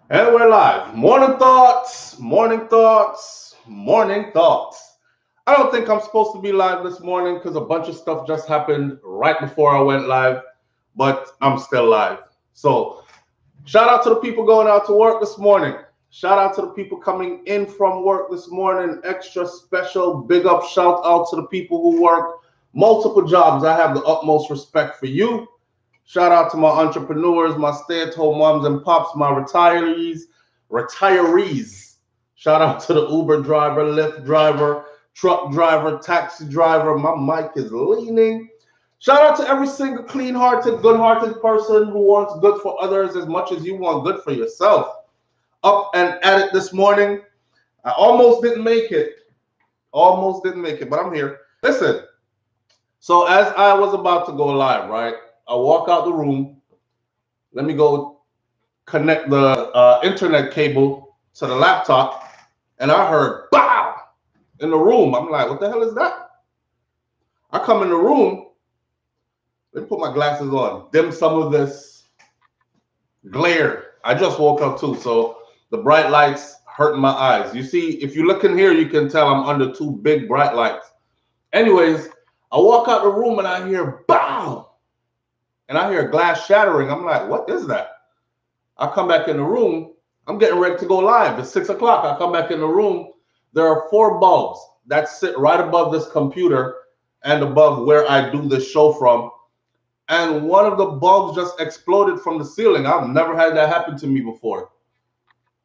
And we're live. Morning thoughts, morning thoughts, morning thoughts. I don't think I'm supposed to be live this morning because a bunch of stuff just happened right before I went live, but I'm still live. So, shout out to the people going out to work this morning. Shout out to the people coming in from work this morning. Extra special big up shout out to the people who work multiple jobs. I have the utmost respect for you. Shout out to my entrepreneurs, my stay-at-home moms and pops, my retirees. Shout out to the Uber driver, Lyft driver, truck driver, taxi driver. My mic is leaning. Shout out to every single clean-hearted, good-hearted person who wants good for others as much as you want good for yourself. Up and at it this morning. I almost didn't make it. Almost didn't make it, but I'm here. Listen, so as I was about to go live, right? I walk out the room. Let me go connect the internet cable to the laptop, and I heard "bow" in the room. I'm like, what the hell is that? I come in the room. Let me put my glasses on. Dim some of this glare. I just woke up too, so the bright lights hurting my eyes. You see, if you look in here, you can tell I'm under two big bright lights. Anyways, I walk out the room and I hear "bow," and I hear glass shattering. I'm like, what is that? I come back in the room. I'm getting ready to go live. It's 6 o'clock. I come back in the room. There are four bulbs that sit right above this computer and above where I do this show from. And one of the bulbs just exploded from the ceiling. I've never had that happen to me before.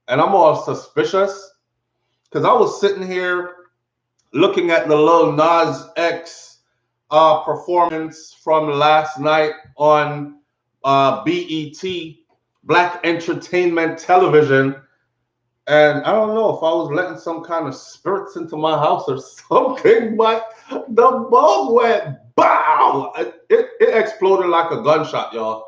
And I'm all suspicious because I was sitting here looking at the Lil Nas X performance from last night on BET, Black Entertainment Television. And I don't know if I was letting some kind of spirits into my house or something, but the bulb went bow. It exploded like a gunshot, y'all.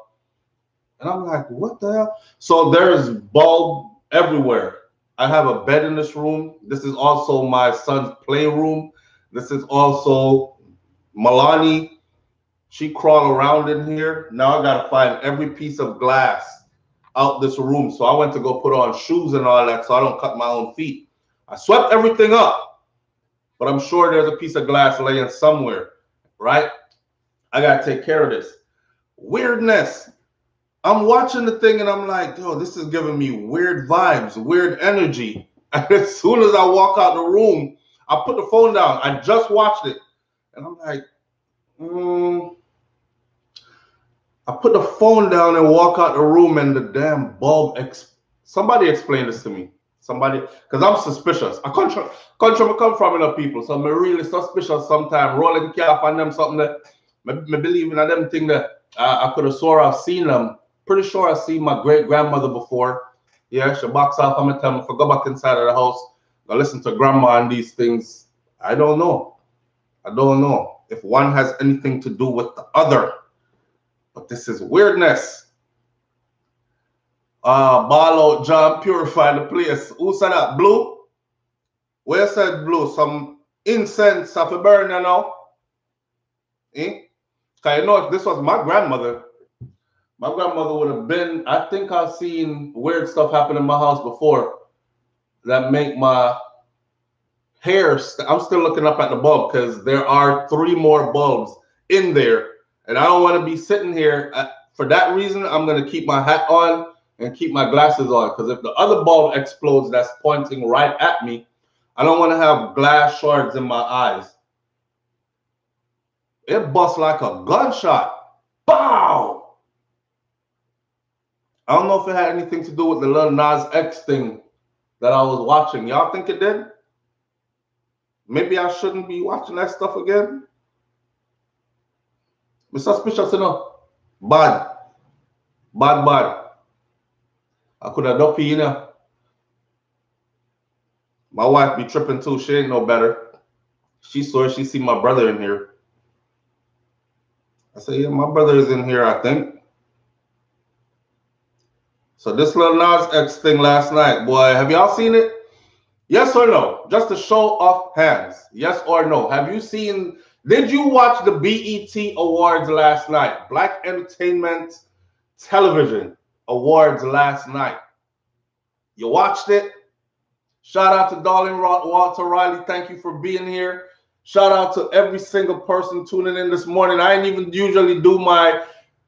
And I'm like, what the hell? So there's bulb everywhere. I have a bed in this room. This is also my son's playroom. This is also Milani. She crawled around in here. Now I gotta find every piece of glass out this room. So I went to go put on shoes and all that so I don't cut my own feet. I swept everything up, but I'm sure there's a piece of glass laying somewhere, right? I gotta take care of this. Weirdness. I'm watching the thing and I'm like, yo, this is giving me weird vibes, weird energy. And as soon as I walk out the room, I put the phone down. I just watched it. And I'm like, I put the phone down and walk out the room, and the damn bulb. Somebody explain this to me. Somebody, because I'm suspicious. I country come from enough people, so I'm really suspicious sometimes. Rolling calf and them something that me believe in them thing that I could have swore I've seen them. Pretty sure I've seen my great grandmother before. Yeah, she box off. I'm gonna tell me if I go back inside of the house, I listen to grandma and these things. I don't know. I don't know if one has anything to do with the other. But this is weirdness. Ball out, John, purify the place. Who said that? Blue? Where said blue? Some incense of a burn, you know? Eh? Because you know, if this was my grandmother would have been, I think I've seen weird stuff happen in my house before that make my hair, I'm still looking up at the bulb because there are three more bulbs in there. And I don't want to be sitting here. For that reason, I'm going to keep my hat on and keep my glasses on. Because if the other bulb explodes that's pointing right at me, I don't want to have glass shards in my eyes. It busts like a gunshot. Bow! I don't know if it had anything to do with the Lil Nas X thing that I was watching. Y'all think it did? Maybe I shouldn't be watching that stuff again. I'm suspicious enough. Bad. Bad, bad. I could have dopey, you know. My wife be tripping too. She ain't no better. She saw she see my brother in here. I said, yeah, my brother is in here, I think. So this Lil Nas X thing last night, boy, have y'all seen it? Yes or no? Just a show of hands. Yes or no? Have you seen, did you watch the BET Awards last night? Black Entertainment Television Awards last night. You watched it. Shout out to Darling Walter Riley. Thank you for being here. Shout out to every single person tuning in this morning. I ain't even usually do my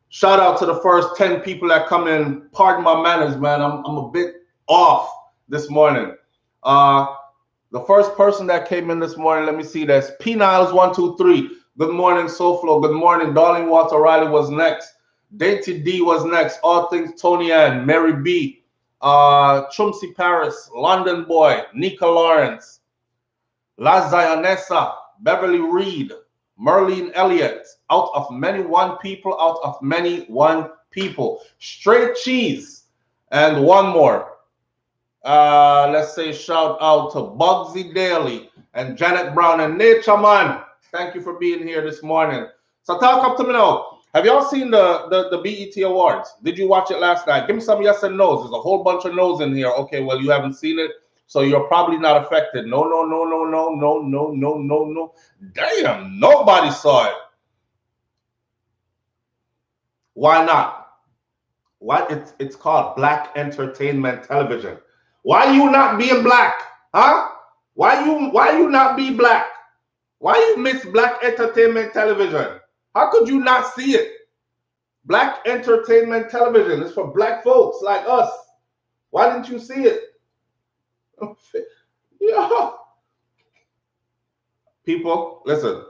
shout out to the first 10 people that come in. Pardon my manners, man. I'm a bit off this morning. The first person that came in this morning, let me see this. P Niles 123. Good morning, SoFlo. Good morning. Darling Walter Riley was next. Dainty D was next. All Things Tony Ann, Mary B, Chumsy Paris, London Boy, Nika Lawrence, La Zionessa, Beverly Reed, Merlene Elliott. Out of many one people, out of many one people. Straight Cheese, and one more. Let's say shout out to Bugsy Daly and Janet Brown and Nature Man. Thank you for being here this morning. So talk up to me now. Have y'all seen the BET Awards? Did you watch it last night? Give me some yes and no's. There's a whole bunch of no's in here. Okay, well, you haven't seen it, so you're probably not affected. No. Damn, nobody saw it. Why not? Why? It's called Black Entertainment Television. Why you not being black? Huh? Why you not be black? Why you miss Black Entertainment Television? How could you not see it? Black Entertainment Television is for black folks like us. Why didn't you see it? Yeah. People, listen.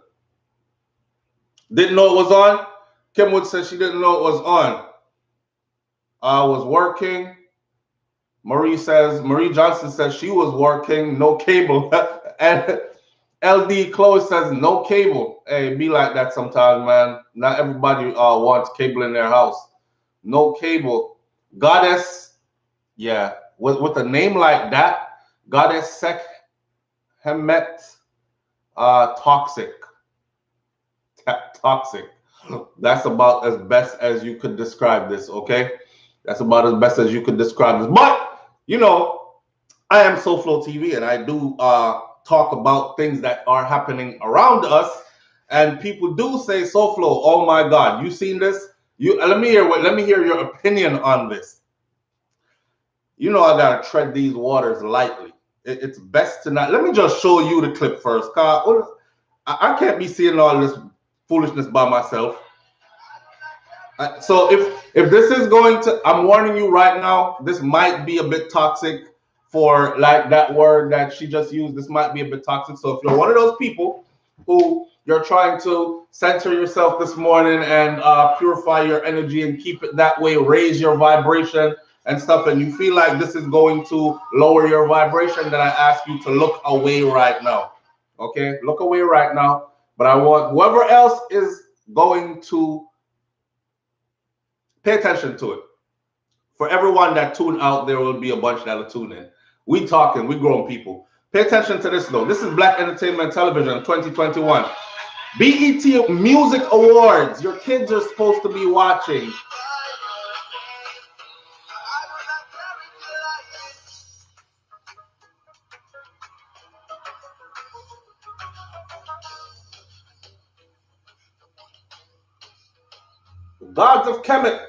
Didn't know it was on? Kimwood said she didn't know it was on. I was working. Marie Johnson says she was working, no cable. And LD Chloe says no cable. Hey, be like that sometimes, man. Not everybody wants cable in their house. No cable. Goddess, yeah, with a name like that, Goddess Sek Hemet, toxic. Toxic. That's about as best as you could describe this, okay? That's about as best as you could describe this. But you know, I am SoFlo TV, and I do talk about things that are happening around us. And people do say, SoFlo, oh my God, you seen this? Let me hear your opinion on this. You know, I gotta tread these waters lightly. It's best to not. Let me just show you the clip first. I can't be seeing all this foolishness by myself. So if this is going to, I'm warning you right now, this might be a bit toxic for like that word that she just used. This might be a bit toxic. So if you're one of those people who you're trying to center yourself this morning and purify your energy and keep it that way, raise your vibration and stuff, and you feel like this is going to lower your vibration, then I ask you to look away right now. Okay, look away right now. But I want whoever else is going to pay attention to it. For everyone that tuned out, there will be a bunch that'll tune in. We talking, we grown people. Pay attention to this though. This is Black Entertainment Television 2021. BET Music Awards. Your kids are supposed to be watching. Gods of Kemet.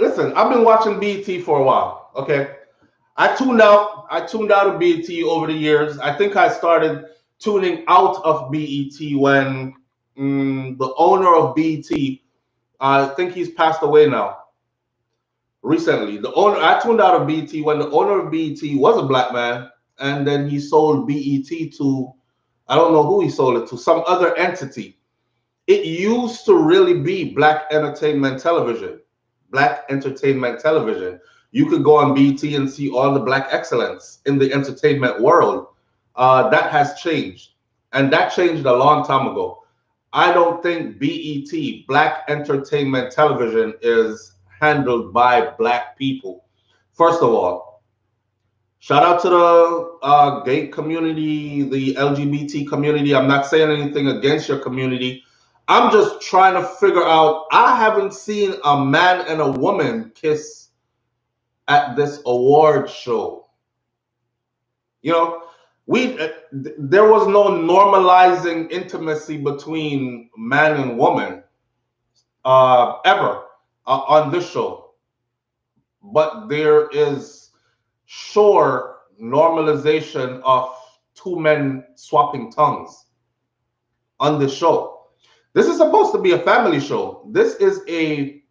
Listen, I've been watching BET for a while. Okay, I tuned out of BET over the years. I think I started tuning out of BET when the owner of BET, I think he's passed away now. Recently, I tuned out of BET when the owner of BET was a black man, and then he sold BET to, I don't know who he sold it to, some other entity. It used to really be Black Entertainment Television. Black Entertainment Television. You could go on BET and see all the black excellence in the entertainment world. That has changed, and that changed a long time ago. I don't think BET, Black Entertainment Television, is handled by black people. First of all, shout out to the gay community, the LGBT community. I'm not saying anything against your community. I'm just trying to figure out. I haven't seen a man and a woman kiss at this award show. You know, there was no normalizing intimacy between man and woman ever on this show, but there is sure normalization of two men swapping tongues on this show. This is supposed to be a family show. This is a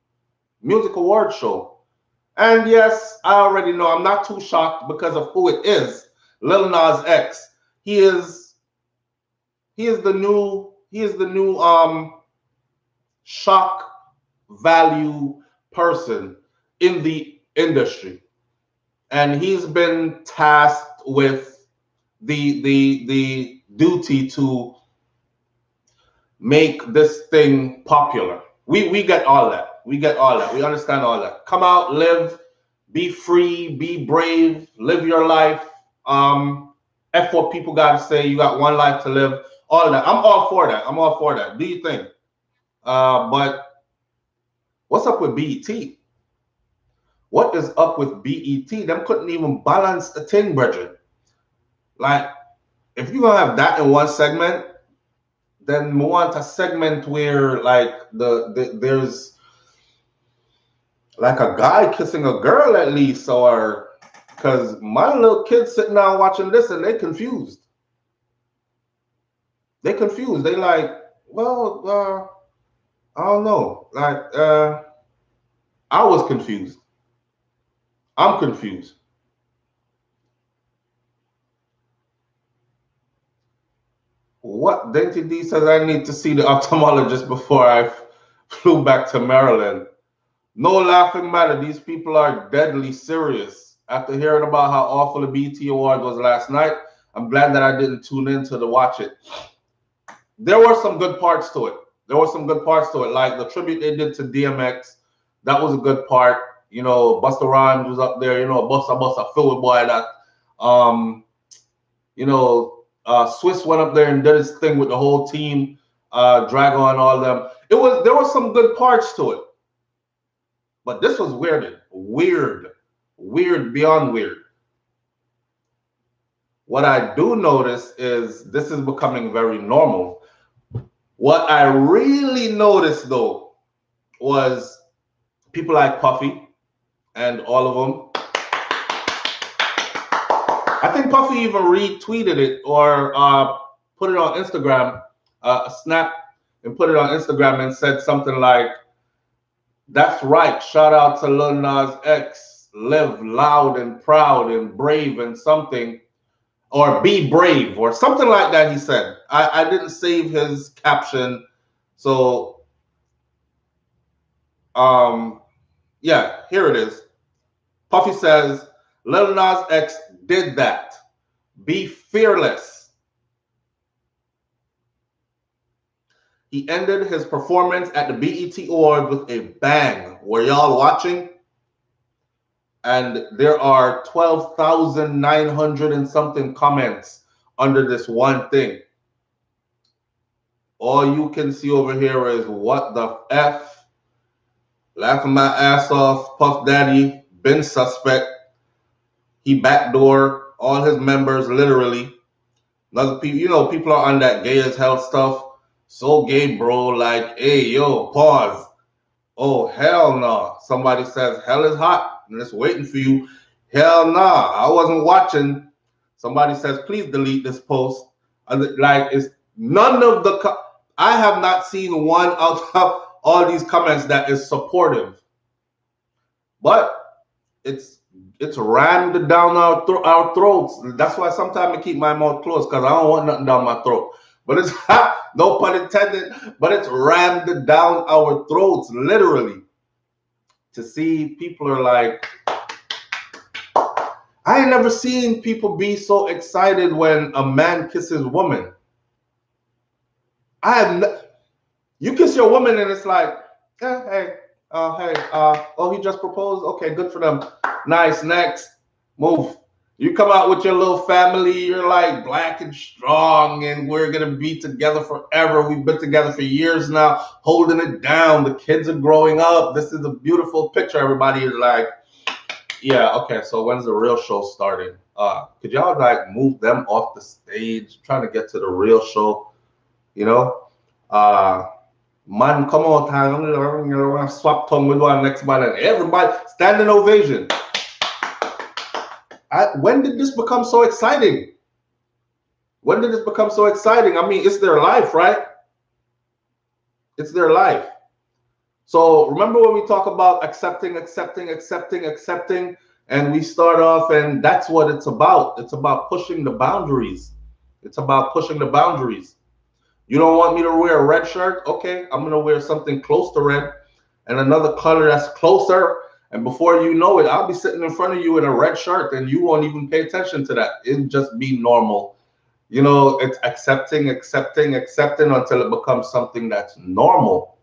music award show. And yes, I already know, I'm not too shocked because of who it is. Lil Nas X. He is the new shock value person in the industry. And he's been tasked with the duty to make this thing popular. We get all that. We get all that. We understand all that. Come out, live, be free, be brave, live your life. F what people gotta say. You got one life to live. All that. I'm all for that. I'm all for that. Do you think? But what's up with BET? What is up with BET? Them couldn't even balance the thing, brethren. Like, if you're gonna have that in one segment, then we want a segment where like there's like a guy kissing a girl at least, or because my little kids sitting down watching this and they confused. They confused. They like, well, I don't know. Like, I was confused. I'm confused. What Dainty D says I need to see the ophthalmologist before I flew back to Maryland. No laughing matter. These people are deadly serious. After hearing about how awful the BET Award was last night, I'm glad that I didn't tune in to watch it. There were some good parts to it. Like the tribute they did to DMX. That was a good part. You know, Busta Rhymes was up there. You know, Busta, Philly boy. That, you know, Swiss went up there and did his thing with the whole team, Dragon, all of them. There were some good parts to it, but this was weird beyond weird. What I do notice is this is becoming very normal. What I really noticed though was people like Puffy and all of them. I think Puffy even retweeted it or put it on Instagram, a snap, and put it on Instagram and said something like, "That's right. Shout out to Lil Nas X. Live loud and proud and brave and something, or be brave," or something like that. He said. I didn't save his caption, so yeah, here it is. Puffy says, "Lil Nas X did that. Be fearless." He ended his performance at the BET Awards with a bang. Were y'all watching? And there are 12,900 and something comments under this one thing. All you can see over here is what the F? Laughing my ass off. Puff Daddy, been suspect. He backdoor all his members, literally. Another people, you know, people are on that gay as hell stuff. So gay, bro. Like, hey, yo, pause. Oh, hell no. Somebody says, hell is hot and it's waiting for you. Hell nah, I wasn't watching. Somebody says, please delete this post. Like, it's none of the, I have not seen one out of all these comments that is supportive. But it's rammed down our throats. That's why sometimes I keep my mouth closed, because I don't want nothing down my throat. But it's, no pun intended, but it's rammed down our throats, literally. To see people are like, I ain't never seen people be so excited when a man kisses a woman. You kiss your woman and it's like, oh, he just proposed. Okay, good for them. Nice, next, move. You come out with your little family. You're like black and strong, and we're gonna be together forever. We've been together for years now, holding it down. The kids are growing up. This is a beautiful picture. Everybody is like, yeah, okay. So when's the real show starting? Could y'all like move them off the stage? Trying to get to the real show, you know? Man, come on, time. Swap tongue with one next man, and everybody standing ovation. When did this become so exciting? When did this become so exciting? I mean, it's their life, right? It's their life. So remember when we talk about accepting, and we start off, and that's what it's about. It's about pushing the boundaries. It's about pushing the boundaries. You don't want me to wear a red shirt? Okay, I'm going to wear something close to red and another color that's closer. And before you know it, I'll be sitting in front of you in a red shirt and you won't even pay attention to that. It'll just be normal. You know, it's accepting until it becomes something that's normal.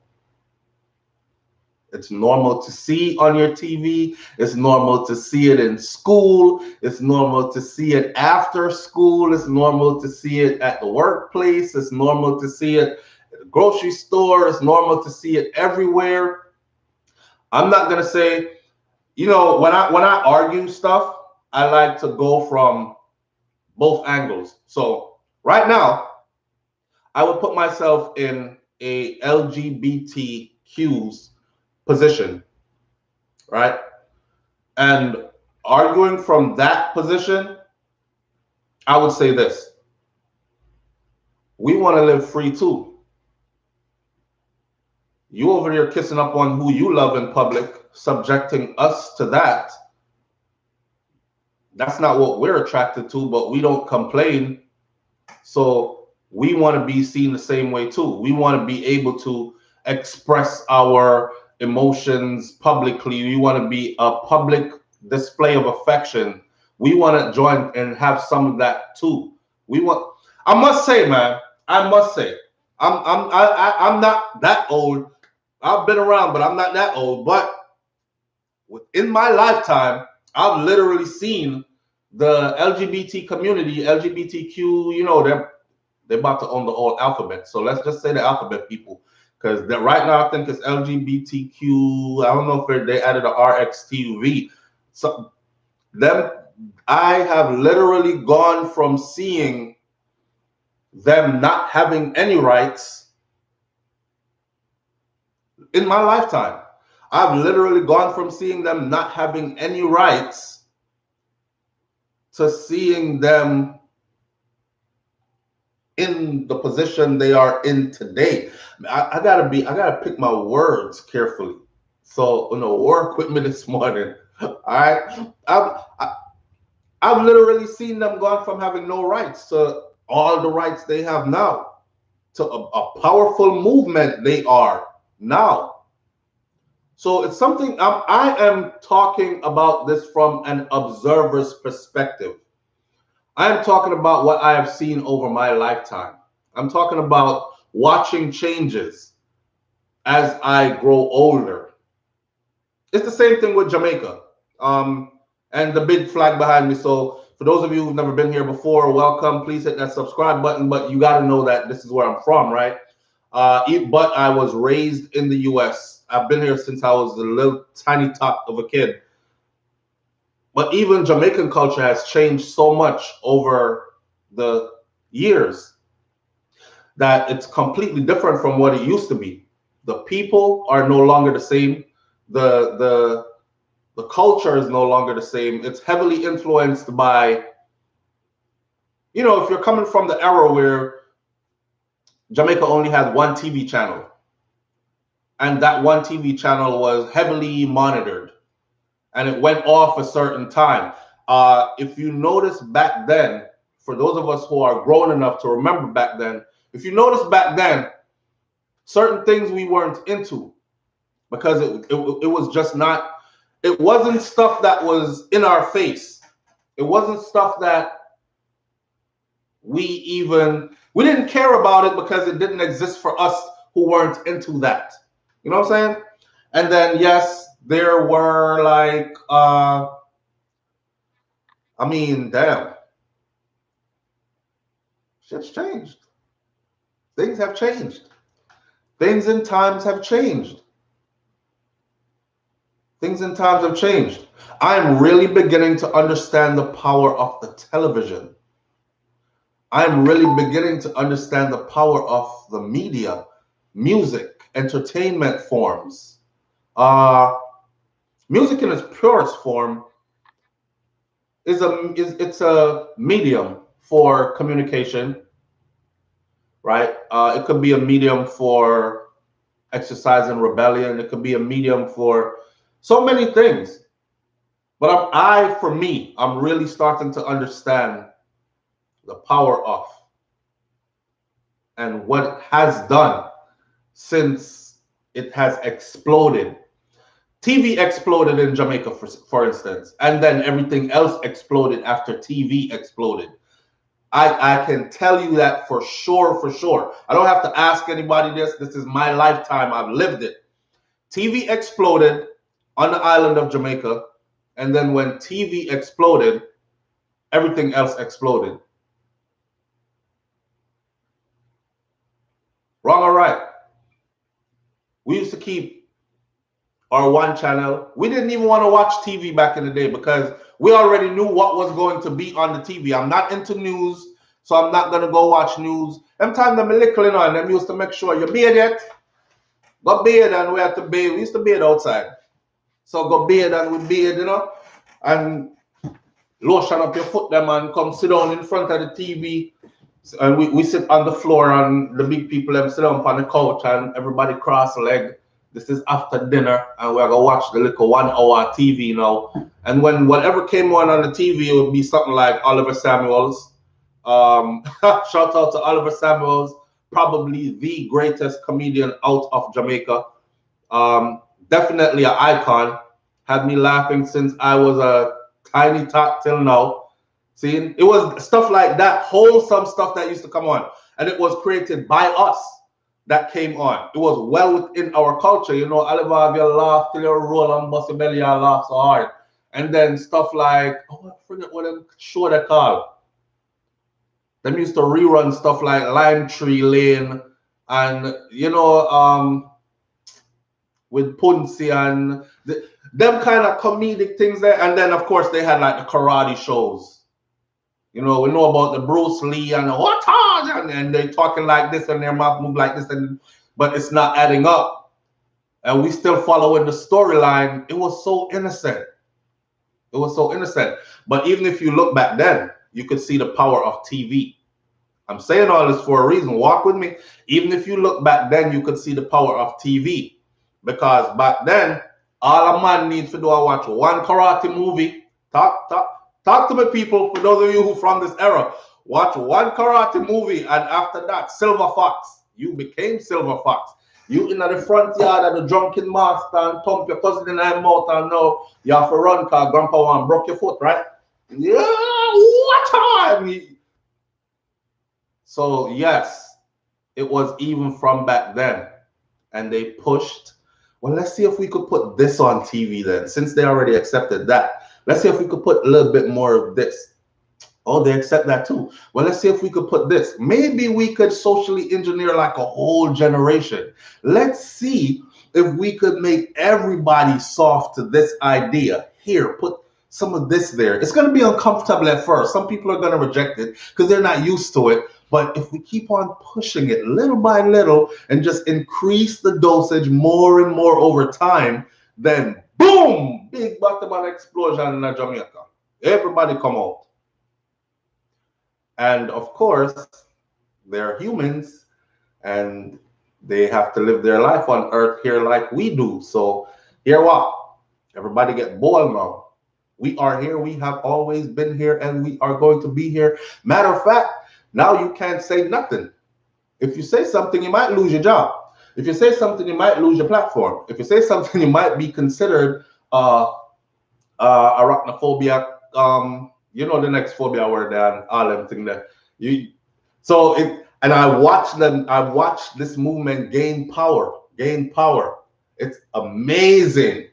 It's normal to see on your TV. It's normal to see it in school. It's normal to see it after school. It's normal to see it at the workplace. It's normal to see it at the grocery store. It's normal to see it everywhere. I'm not gonna say, you know, when I argue stuff, I like to go from both angles. So right now, I would put myself in a LGBTQ's position, right? And arguing from that position, I would say this. We want to live free too. You over here kissing up on who you love in public, subjecting us to that. That's not what we're attracted to, but we don't complain. So we want to be seen the same way too. We want to be able to express our emotions publicly. We want to be a public display of affection. We want to join and have some of that too. I must say, man, I'm not that old. I've been around, but I'm not that old. But within my lifetime, I've literally seen the LGBT community, LGBTQ, you know, they're about to own the whole alphabet. So let's just say the alphabet people. Because right now I think it's LGBTQ. I don't know if they added a RXTV. So I have literally gone from seeing them not having any rights in my lifetime. I've literally gone from seeing them not having any rights to seeing them in the position they are in today. I gotta pick my words carefully. So, you know, work with me this morning. All right, I've literally seen them gone from having no rights to all the rights they have now, to a powerful movement they are now. So it's something I am talking about this from an observer's perspective. I'm talking about what I have seen over my lifetime. I'm talking about watching changes as I grow older. It's the same thing with Jamaica. And the big flag behind me. So for those of you who've never been here before, welcome. Please hit that subscribe button. But you got to know that this is where I'm from, right? But I was raised in the U.S. I've been here since I was a little tiny tot of a kid. But even Jamaican culture has changed so much over the years that it's completely different from what it used to be. The people are no longer the same. The culture is no longer the same. It's heavily influenced by, you know, if you're coming from the era where Jamaica only had one TV channel, and that one TV channel was heavily monitored, and it went off a certain time. If you notice back then, for those of us who are grown enough to remember back then, if you notice back then, certain things we weren't into because it was just not, it wasn't stuff that was in our face. It wasn't stuff that we didn't care about it because it didn't exist for us who weren't into that. You know what I'm saying? And then yes, there were like I mean, damn, shit's changed. Things have changed. Things and times have changed. Things and times have changed. I'm really beginning to understand the power of the television. I'm really beginning to understand the power of the media, music, entertainment forms. Uh, Music in its purest form it's a medium for communication, right? It could be a medium for exercise and rebellion. It could be a medium for so many things. But for me, I'm really starting to understand the power of and what it has done since it has exploded. TV exploded in Jamaica, for instance, and then everything else exploded after TV exploded. I can tell you that for sure, for sure. I don't have to ask anybody this. This is my lifetime. I've lived it. TV exploded on the island of Jamaica, and then when TV exploded, everything else exploded. Wrong or right? We used to keep our one channel. We didn't even want to watch TV back in the day because we already knew what was going to be on the TV. I'm not into news, so I'm not going to go watch news. Them time them little, you know, and them used to make sure you bathe it. Go bathe and we had to bathe. We used to bathe outside. So go bathe and we bathe, you know, and lotion up your foot them and come sit down in front of the TV. And we sit on the floor and the big people them sit down on the couch and everybody cross leg. This is after dinner and we're gonna watch the little 1 hour TV now. And when whatever came on the TV, it would be something like Oliver Samuels. Shout out to Oliver Samuels, probably the greatest comedian out of Jamaica. Definitely an icon. Had me laughing since I was a tiny tot till now. See, it was stuff like that, wholesome stuff that used to come on. And it was created by us that came on. It was well within our culture. You know, Oliver, have you laugh till you roll and bust your belly and laugh so hard. And then stuff like, oh, I forget what them show they call. Them used to rerun stuff like Lime Tree Lane and, you know, with Punsi and them kind of comedic things there. And then, of course, they had like the karate shows. You know, we know about the Bruce Lee and the what, and they talking like this and their mouth move like this, but it's not adding up. And we still following the storyline. It was so innocent. It was so innocent. But even if you look back then, you could see the power of TV. I'm saying all this for a reason. Walk with me. Even if you look back then, you could see the power of TV. Because back then, all a man needs to do is watch one karate movie. Talk to me, people, for those of you who from this era. Watch one karate movie, and after that, Silver Fox. You became Silver Fox. You in the front yard of the drunken master and thump your cousin in the mouth and now you have to run because grandpa one broke your foot, right? Yeah, what time? So, yes, it was even from back then. And they pushed, well, let's see if we could put this on TV then, since they already accepted that. Let's see if we could put a little bit more of this. Oh, they accept that too. Well, let's see if we could put this. Maybe we could socially engineer like a whole generation. Let's see if we could make everybody soft to this idea. Here, put some of this there. It's going to be uncomfortable at first. Some people are going to reject it because they're not used to it. But if we keep on pushing it little by little and just increase the dosage more and more over time, then boom, big bottom explosion in Jamaica. Everybody come out. And of course, they're humans and they have to live their life on earth here like we do. So here what? Everybody get bold now. We are here. We have always been here and we are going to be here. Matter of fact, now you can't say nothing. If you say something, you might lose your job. If you say something, you might lose your platform. If you say something, you might be considered arachnophobia. You know the next phobia word there and all them thing there. So And I watched them. I watched this movement gain power, gain power. It's amazing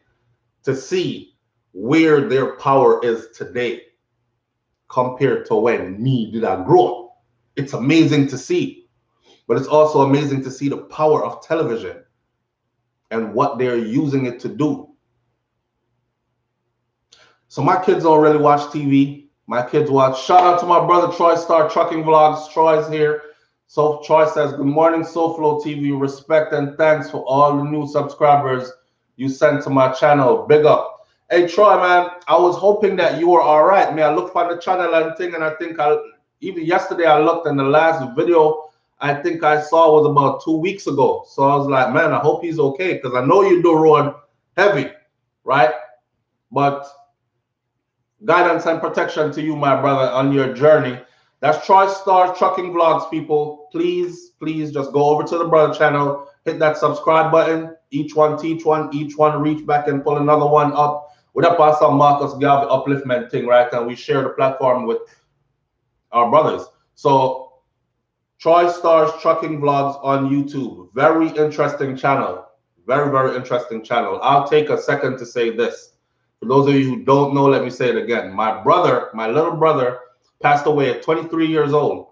to see where their power is today compared to when me did I grow up. It's amazing to see, but it's also amazing to see the power of television and what they're using it to do. So my kids don't really watch TV. My kids watch. Shout out to my brother Troy Star Trucking Vlogs. Troy's here. So Troy says, "Good morning, SoFlo TV. Respect and thanks for all the new subscribers you sent to my channel. Big up." Hey Troy, man, I was hoping that you were all right. Man, I looked on the channel and thing, and I think even yesterday I looked, and the last video I think I saw was about 2 weeks ago. So I was like, man, I hope he's okay, because I know you do road heavy, right? But guidance and protection to you, my brother, on your journey. That's Troy Star Trucking Vlogs, people. Please, please just go over to the brother channel, hit that subscribe button. Each one teach one, each one reach back and pull another one up. With that Pastor Marcus Garvey upliftment thing, right? And we share the platform with our brothers. So Troy Star's Trucking Vlogs on YouTube. Very interesting channel. Very, very interesting channel. I'll take a second to say this. For those of you who don't know, let me say it again. My brother, my little brother, passed away at 23 years old.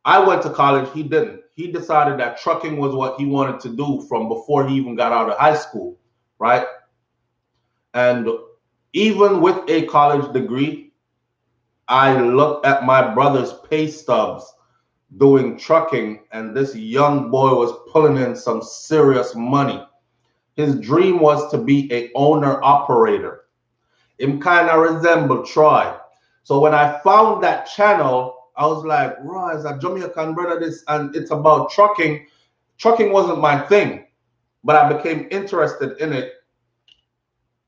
I went to college. He didn't. He decided that trucking was what he wanted to do from before he even got out of high school, right? And even with a college degree, I looked at my brother's pay stubs doing trucking, and this young boy was pulling in some serious money. His dream was to be a owner operator. Him kind of resembled Troy. So when I found that channel, I was like, right, it's a Jamaican brother, this, and it's about trucking. Trucking wasn't my thing, but I became interested in it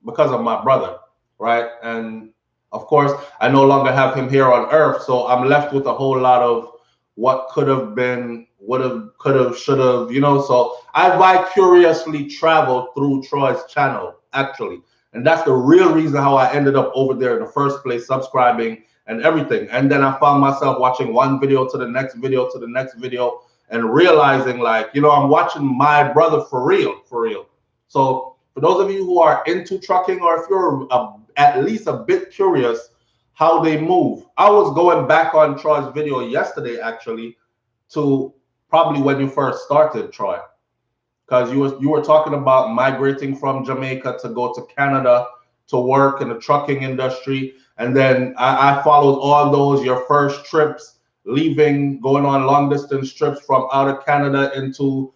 because of my brother, right? And of course, I no longer have him here on earth, so I'm left with a whole lot of what could have been, would have, could have, should have, you know. So I vicariously traveled through Troy's channel, actually. And that's the real reason how I ended up over there in the first place, subscribing and everything. And then I found myself watching one video to the next video to the next video and realizing, like, you know, I'm watching my brother for real, for real. So for those of you who are into trucking, or if you're at least a bit curious how they move, I was going back on Troy's video yesterday, actually, to probably when you first started, Troy, because you were talking about migrating from Jamaica to go to Canada to work in the trucking industry. And then I followed all those, your first trips, leaving, going on long distance trips from out of Canada into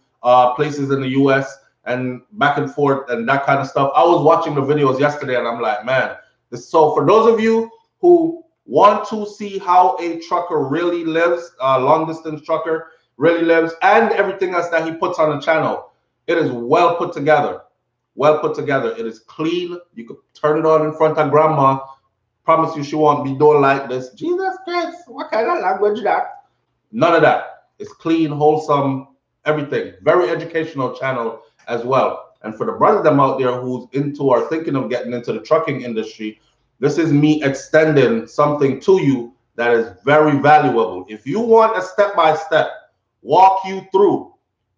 places in the US and back and forth and that kind of stuff. I was watching the videos yesterday and I'm like, man, so for those of you who want to see how a trucker really lives, long distance trucker really lives, and everything else that he puts on the channel, it is well put together. Well put together. It is clean. You could turn it on in front of grandma. Promise you she won't be doing like this. Jesus Christ, what kind of language that? None of that. It's clean, wholesome, everything. Very educational channel as well. And for the brothers them out there who's into or thinking of getting into the trucking industry, this is me extending something to you that is very valuable. If you want a step-by-step, walk you through,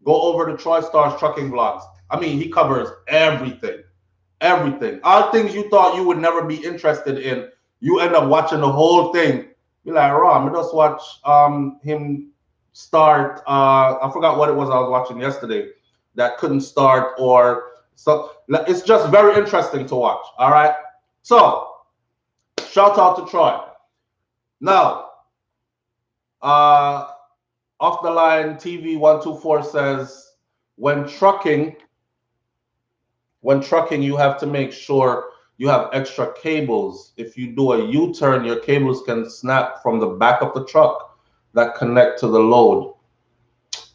go over to Troy Star's Trucking Vlogs. I mean, he covers everything. Everything. All things you thought you would never be interested in, you end up watching the whole thing. Be like, Ron, I just watch him start. I forgot what it was I was watching yesterday that couldn't start, or so. It's just very interesting to watch. All right. So shout out to Troy. Now, off the line TV 124 says, when trucking, you have to make sure you have extra cables. If you do a U-turn, your cables can snap from the back of the truck that connect to the load.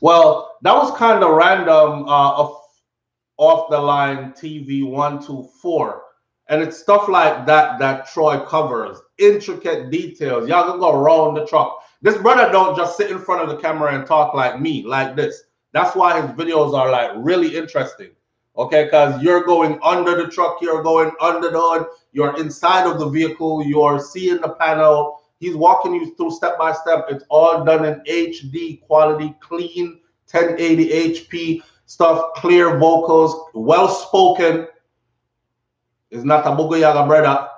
Well, that was kind of random off the line TV 124. And it's stuff like that that Troy covers. Intricate details. Y'all can go around the truck. This brother don't just sit in front of the camera and talk like me, like this. That's why his videos are like really interesting. Okay, because you're going under the truck, you're going under the hood, you're inside of the vehicle, you're seeing the panel. He's walking you through step by step. It's all done in HD quality, clean, 1080 HP stuff, clear vocals, well spoken. It's not a Bugoyaga brother,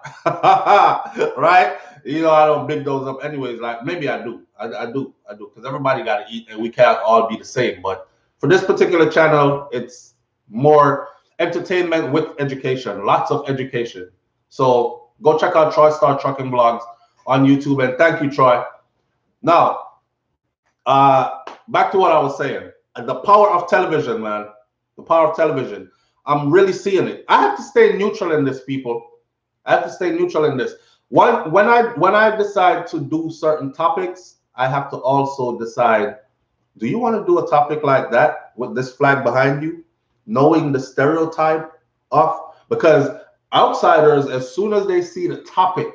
right? You know, I don't big those up anyways. Like, maybe I do. I do. Because everybody got to eat and we can't all be the same. But for this particular channel, it's more entertainment with education, lots of education. So go check out Troy Star Trucking Blogs on YouTube. And thank you, Troy. Now, back to what I was saying. The power of television, man. The power of television. I'm really seeing it. I have to stay neutral in this, people. I have to stay neutral in this. When I decide to do certain topics, I have to also decide, do you want to do a topic like that with this flag behind you, knowing the stereotype of, because outsiders, as soon as they see the topic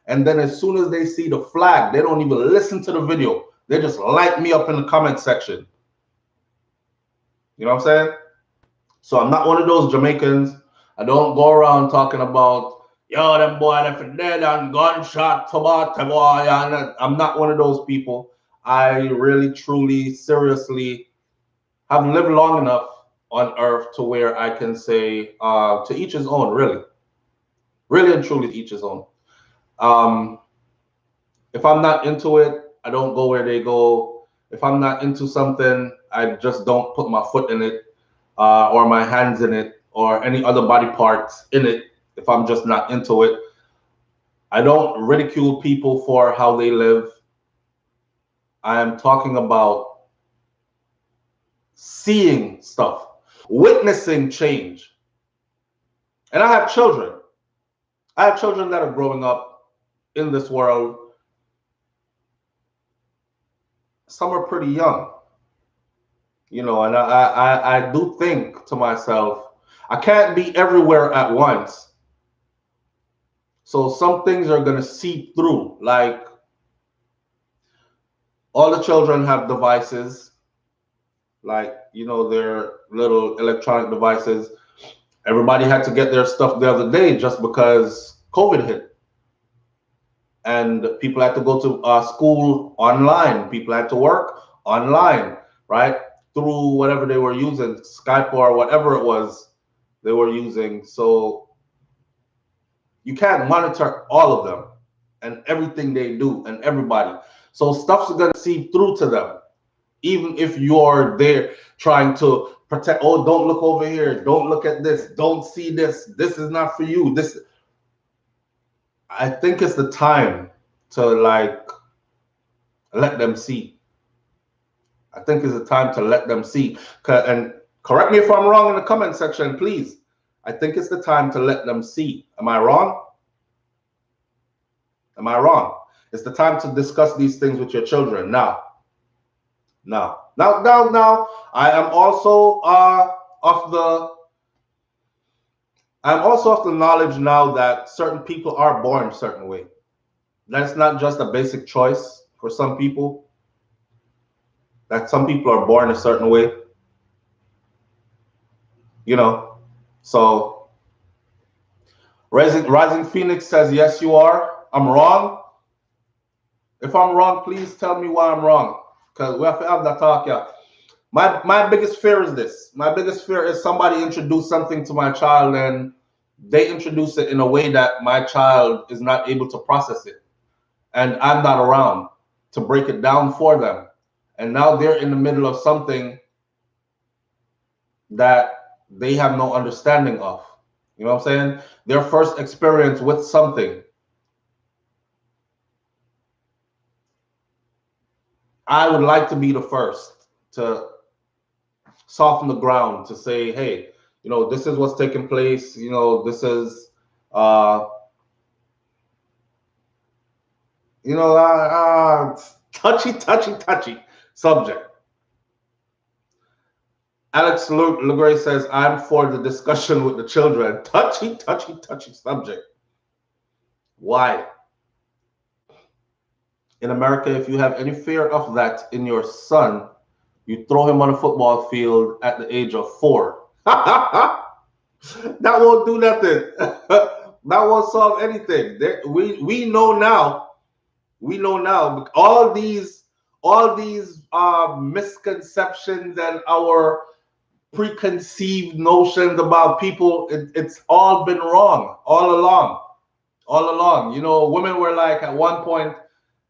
and then as soon as they see the flag, they don't even listen to the video. They just light me up in the comment section. You know what I'm saying? So I'm not one of those Jamaicans. I don't go around talking about, yo, them boy left for dead and gunshot, tomato boy. I'm not one of those people. I really, truly, seriously have lived long enough on earth to where I can say, to each his own, really. Really and truly, each his own. If I'm not into it, I don't go where they go. If I'm not into something, I just don't put my foot in it. Or my hands in it, or any other body parts in it, if I'm just not into it. I don't ridicule people for how they live. I am talking about seeing stuff, witnessing change. And I have children. I have children that are growing up in this world. Some are pretty young. You know, and I do think to myself, I can't be everywhere at once. So some things are going to seep through. Like, all the children have devices, like, you know, their little electronic devices. Everybody had to get their stuff the other day just because COVID hit. And people had to go to school online. People had to work online, right? Through whatever they were using, Skype or whatever it was they were using. So you can't monitor all of them and everything they do and everybody. So stuff's going to seep through to them. Even if you're there trying to protect, oh, don't look over here. Don't look at this. Don't see this. This is not for you. This, I think it's the time to, like, let them see. I think it's the time to let them see. And correct me if I'm wrong in the comment section, please. I think it's the time to let them see. Am I wrong? Am I wrong? It's the time to discuss these things with your children now. Now, I am also of the knowledge now that certain people are born a certain way. That's not just a basic choice for some people. That some people are born a certain way. You know, so Rising Phoenix says, yes, you are. I'm wrong. If I'm wrong, please tell me why I'm wrong. Because we have to have that talk, yeah. My biggest fear is this. My biggest fear is somebody introduce something to my child and they introduce it in a way that my child is not able to process it. And I'm not around to break it down for them. And now they're in the middle of something that they have no understanding of. You know what I'm saying? Their first experience with something. I would like to be the first to soften the ground, to say, hey, you know, this is what's taking place. You know, this is, touchy subject. Alex Legray says, I'm for the discussion with the children. Touchy subject. Why? In America, if you have any fear of that in your son, you throw him on a football field at the age of 4. That won't do nothing. That won't solve anything. We know now We know now all these misconceptions and our preconceived notions about people, it's all been wrong all along. You know, women were like at one point,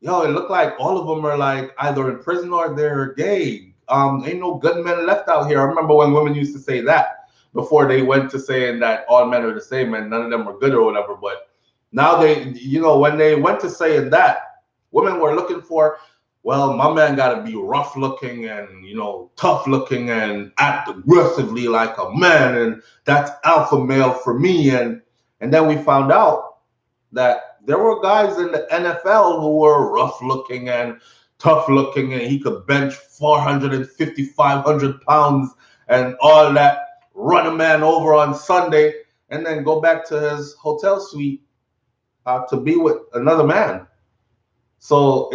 yo, it looked like all of them are like either in prison or they're gay. Ain't no good men left out here. I remember when women used to say that before they went to saying that all men are the same and none of them are good or whatever. But now when they went to saying that, women were looking for, well, my man got to be rough looking and, tough looking and act aggressively like a man. And that's alpha male for me. And then we found out that there were guys in the NFL who were rough looking and tough looking, and he could bench 450, 500 pounds and all that, run a man over on Sunday, and then go back to his hotel suite to be with another man. So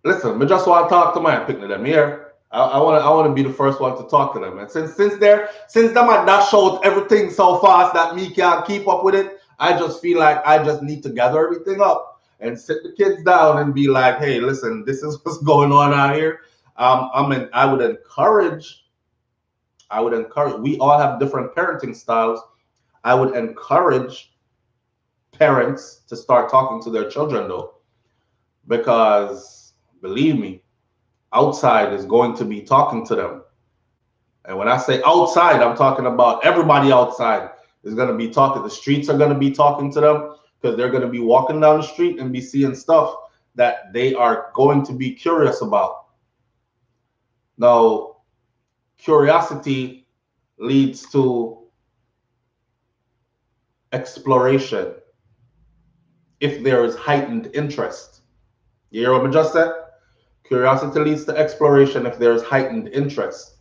listen, I just want to talk to my picking them here. I want to be the first one to talk to them. And since them at dash out everything so fast that me can't keep up with it, I just feel like I just need to gather everything up and sit the kids down and be like, hey, listen, this is what's going on out here. I would encourage. We all have different parenting styles. I would encourage parents to start talking to their children though, because believe me, outside is going to be talking to them. And when I say outside, I'm talking about everybody outside is going to be talking. The streets are going to be talking to them because they're going to be walking down the street and be seeing stuff that they are going to be curious about. Now, curiosity leads to exploration if there is heightened interest. You hear what I just said? Curiosity leads to exploration if there is heightened interest.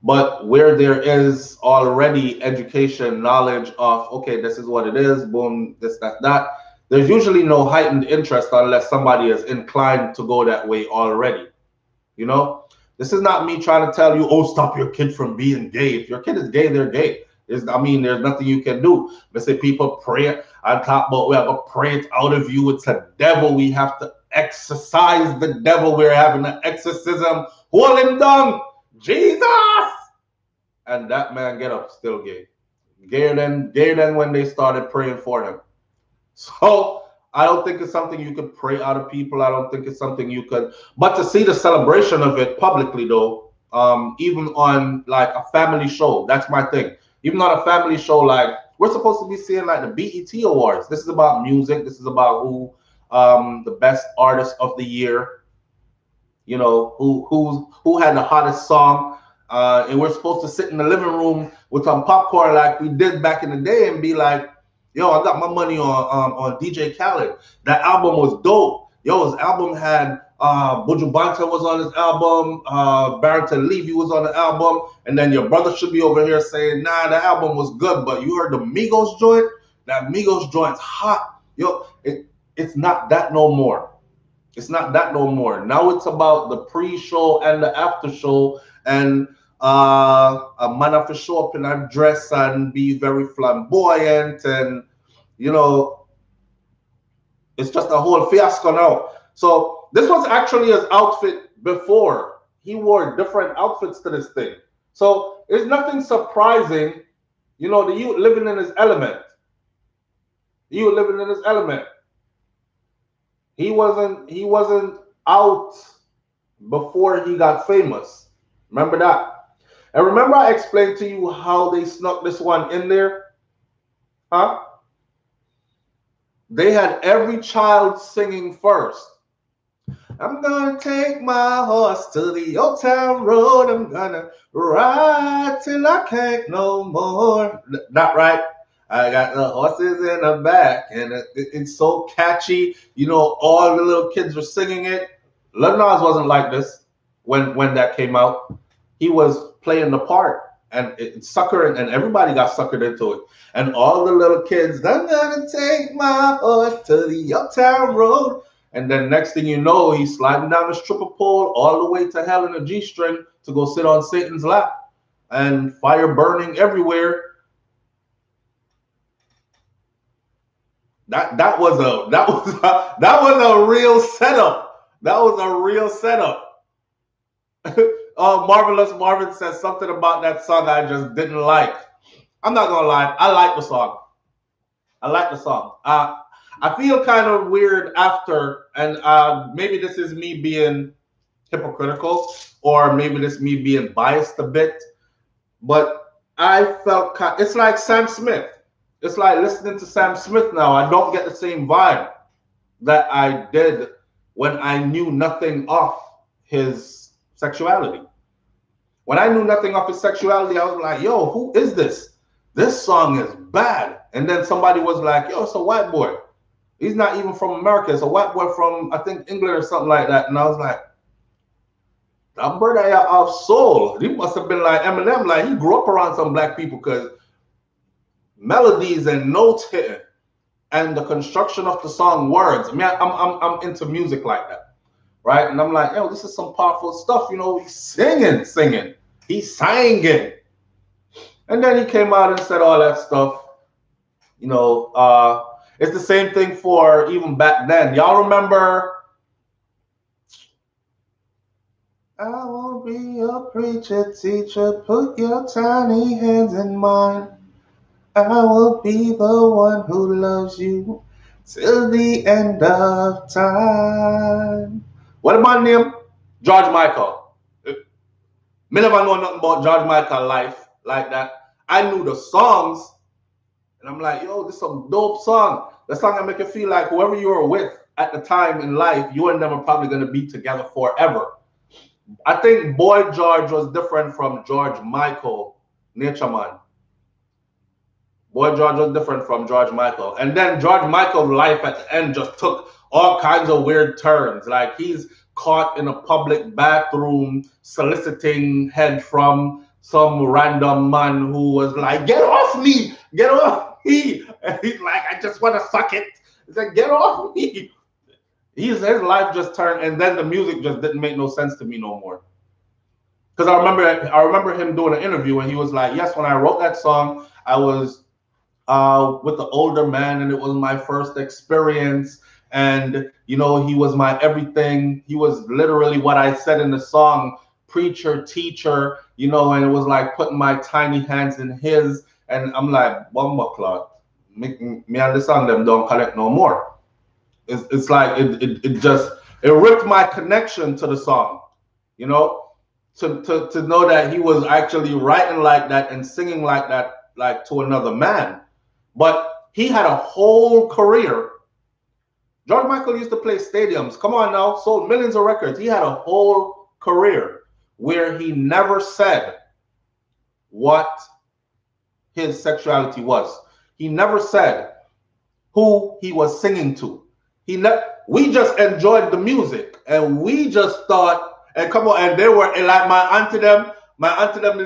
But where there is already education, knowledge of, okay, this is what it is, boom, this, that, there's usually no heightened interest unless somebody is inclined to go that way already. You know, this is not me trying to tell you, oh, stop your kid from being gay. If your kid is gay, they're gay. There's nothing you can do. Let's say people pray. I talk about we have to pray it out of you. It's a devil. We have to exorcise the devil. We're having an exorcism. Hold him down. Jesus. And that man get up still gay. Gayer than when they started praying for him. So I don't think it's something you could pray out of people. I don't think it's something you could. But to see the celebration of it publicly, though, even on like a family show, that's my thing. Even on a family show, like we're supposed to be seeing like the BET Awards. This is about music. This is about who the best artist of the year. You know, who had the hottest song. And we're supposed to sit in the living room with some popcorn like we did back in the day and be like, yo, I got my money on DJ Khaled. That album was dope. Yo, his album had Buju Banton was on his album, Barrington Levy was on the album, and then your brother should be over here saying, nah, the album was good, but you heard the Migos joint? That Migos joint's hot. Yo, it's not that no more. It's not that no more. Now it's about the pre-show and the after-show, and a man have to show up in a dress and be very flamboyant, and it's just a whole fiasco now. So this was actually his outfit before. He wore different outfits to this thing. So it's nothing surprising, the youth living in his element. You living in his element. He wasn't out before he got famous. Remember that? And remember I explained to you how they snuck this one in there? Huh? They had every child singing first. I'm gonna take my horse to the old town road. I'm gonna ride till I can't no more. Not right. I got the horses in the back, and it's so catchy. All the little kids were singing it. Lil Nas wasn't like this when that came out. He was playing the part, and and everybody got suckered into it. And all the little kids, I'm gonna take my horse to the uptown road. And then next thing you know, he's sliding down the stripper pole all the way to hell in a G-string to go sit on Satan's lap, and fire burning everywhere. That was a real setup. That was a real setup. Marvelous Marvin says something about that song I just didn't like. I'm not gonna lie, I like the song. I like the song. I feel kind of weird after, and maybe this is me being hypocritical, or maybe this is me being biased a bit, but I felt it's like Sam Smith. It's like listening to Sam Smith now. I don't get the same vibe that I did when I knew nothing of his sexuality. When I knew nothing of his sexuality, I was like, yo, who is this? This song is bad. And then somebody was like, yo, it's a white boy. He's not even from America. It's a white boy from, I think, England or something like that. And I was like, that brother of soul. He must have been like Eminem. Like, he grew up around some black people, because melodies and notes hitting and the construction of the song words. I mean, I'm into music like that, right? And I'm like, yo, this is some powerful stuff. You know, he's singing. He's singing. And then he came out and said all that stuff. You know, it's the same thing for even back then. Y'all remember? I won't be your preacher, teacher. Put your tiny hands in mine. I will be the one who loves you till the end of time. What about him? George Michael. Me never know nothing about George Michael life like that. I knew the songs, and I'm like, yo, this is some dope song. The song that make you feel like whoever you were with at the time in life, you and them are probably gonna be together forever. I think Boy George was different from George Michael, Nature Man. Boy George was different from George Michael. And then George Michael's life at the end just took all kinds of weird turns. Like, he's caught in a public bathroom soliciting head from some random man who was like, get off me, get off me. And he's like, I just want to suck it. He's like, get off me. His life just turned, and then the music just didn't make no sense to me no more. Because I remember him doing an interview, and he was like, yes, when I wrote that song, I was with the older man, and it was my first experience, and you know, he was my everything. He was literally what I said in the song, preacher, teacher, you know, and it was like putting my tiny hands in his. And I'm like, bomba clock, me and the song them don't connect no more. It's like it ripped my connection to the song, you know, to know that he was actually writing like that and singing like that, like to another man. But he had a whole career. George Michael used to play stadiums. Come on now, sold millions of records. He had a whole career where he never said what his sexuality was. He never said who he was singing to. We just enjoyed the music, and we just thought, and come on, and they were like my auntie them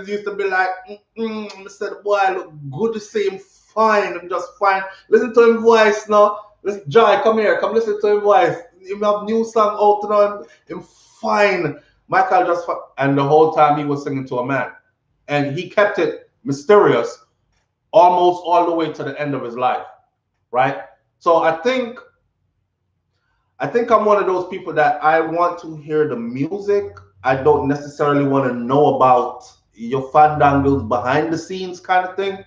used to be like, I said, boy, I look good to see him fine. I'm just fine. Listen to him voice now. Listen, Joy, come here, come listen to him voice. He have new song out now. Him fine. Michael just fine. And the whole time he was singing to a man, and he kept it mysterious almost all the way to the end of his life, right? So I think I'm one of those people that I want to hear the music. I don't necessarily want to know about your fandangles behind the scenes kind of thing,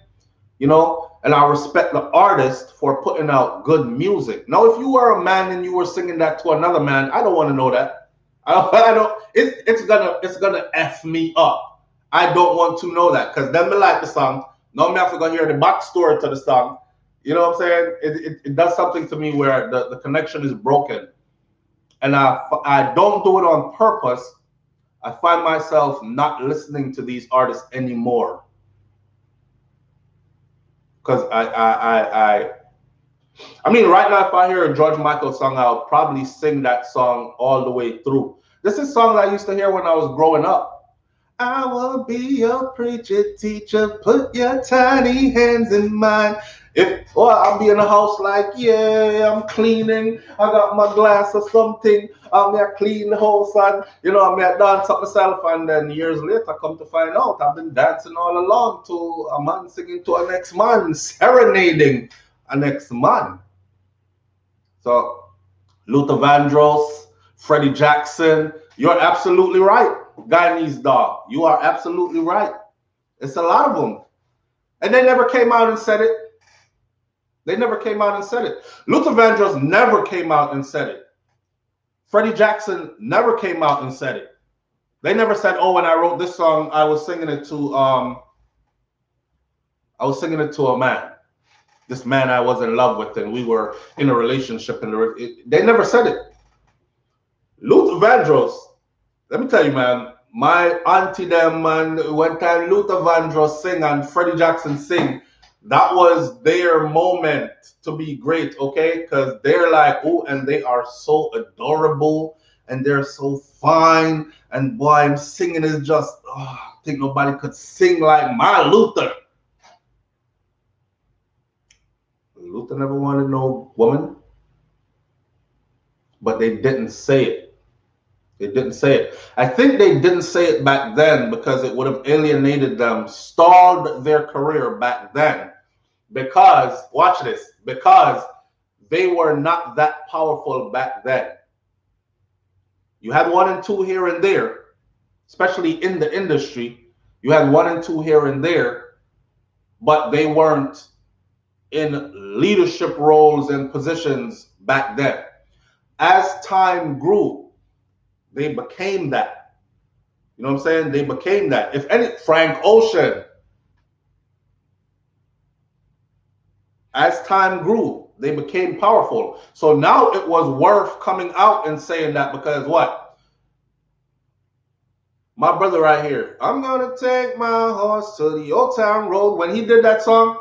you know? And I respect the artist for putting out good music. Now, if you were a man and you were singing that to another man, I don't want to know that. I don't. It's gonna F me up. I don't want to know that, because then me like the song. Now me have to go hear the backstory to the song. You know what I'm saying? It does something to me where the connection is broken. And I don't do it on purpose. I find myself not listening to these artists anymore. Because I mean, right now, if I hear a George Michael song, I'll probably sing that song all the way through. This is a song I used to hear when I was growing up. I will be your preacher, teacher, put your tiny hands in mine. I'll be in the house like, yeah, I'm cleaning. I got my glass or something. I'm here clean the house, and you know, I'm here dance up myself. And then years later, I come to find out I've been dancing all along to a man singing to an ex-man, serenading an ex-man. So Luther Vandross, Freddie Jackson, you're absolutely right. Guyanese dog, you are absolutely right. It's a lot of them. And they never came out and said it. They never came out and said it. Luther Vandross never came out and said it. Freddie Jackson never came out and said it. They never said, "Oh, when I wrote this song, I was singing it to a man. This man I was in love with, and we were in a relationship." And they never said it. Luther Vandross, let me tell you, man, my auntie them, man, one time Luther Vandross sing and Freddie Jackson sing, that was their moment to be great, okay? Because they're like, oh, and they are so adorable and they're so fine. And boy, I'm singing is just, oh, I think nobody could sing like my Luther. Luther never wanted no woman, but they didn't say it. They didn't say it. I think they didn't say it back then because it would have alienated them, stalled their career back then. Because, watch this, because they were not that powerful back then. You had one and two here and there, especially in the industry. You had one and two here and there, but they weren't in leadership roles and positions back then. As time grew, they became that. You know what I'm saying? They became that. If any, Frank Ocean. As time grew, they became powerful. So now it was worth coming out and saying that because what? My brother right here, I'm gonna take my horse to the old town road. When he did that song,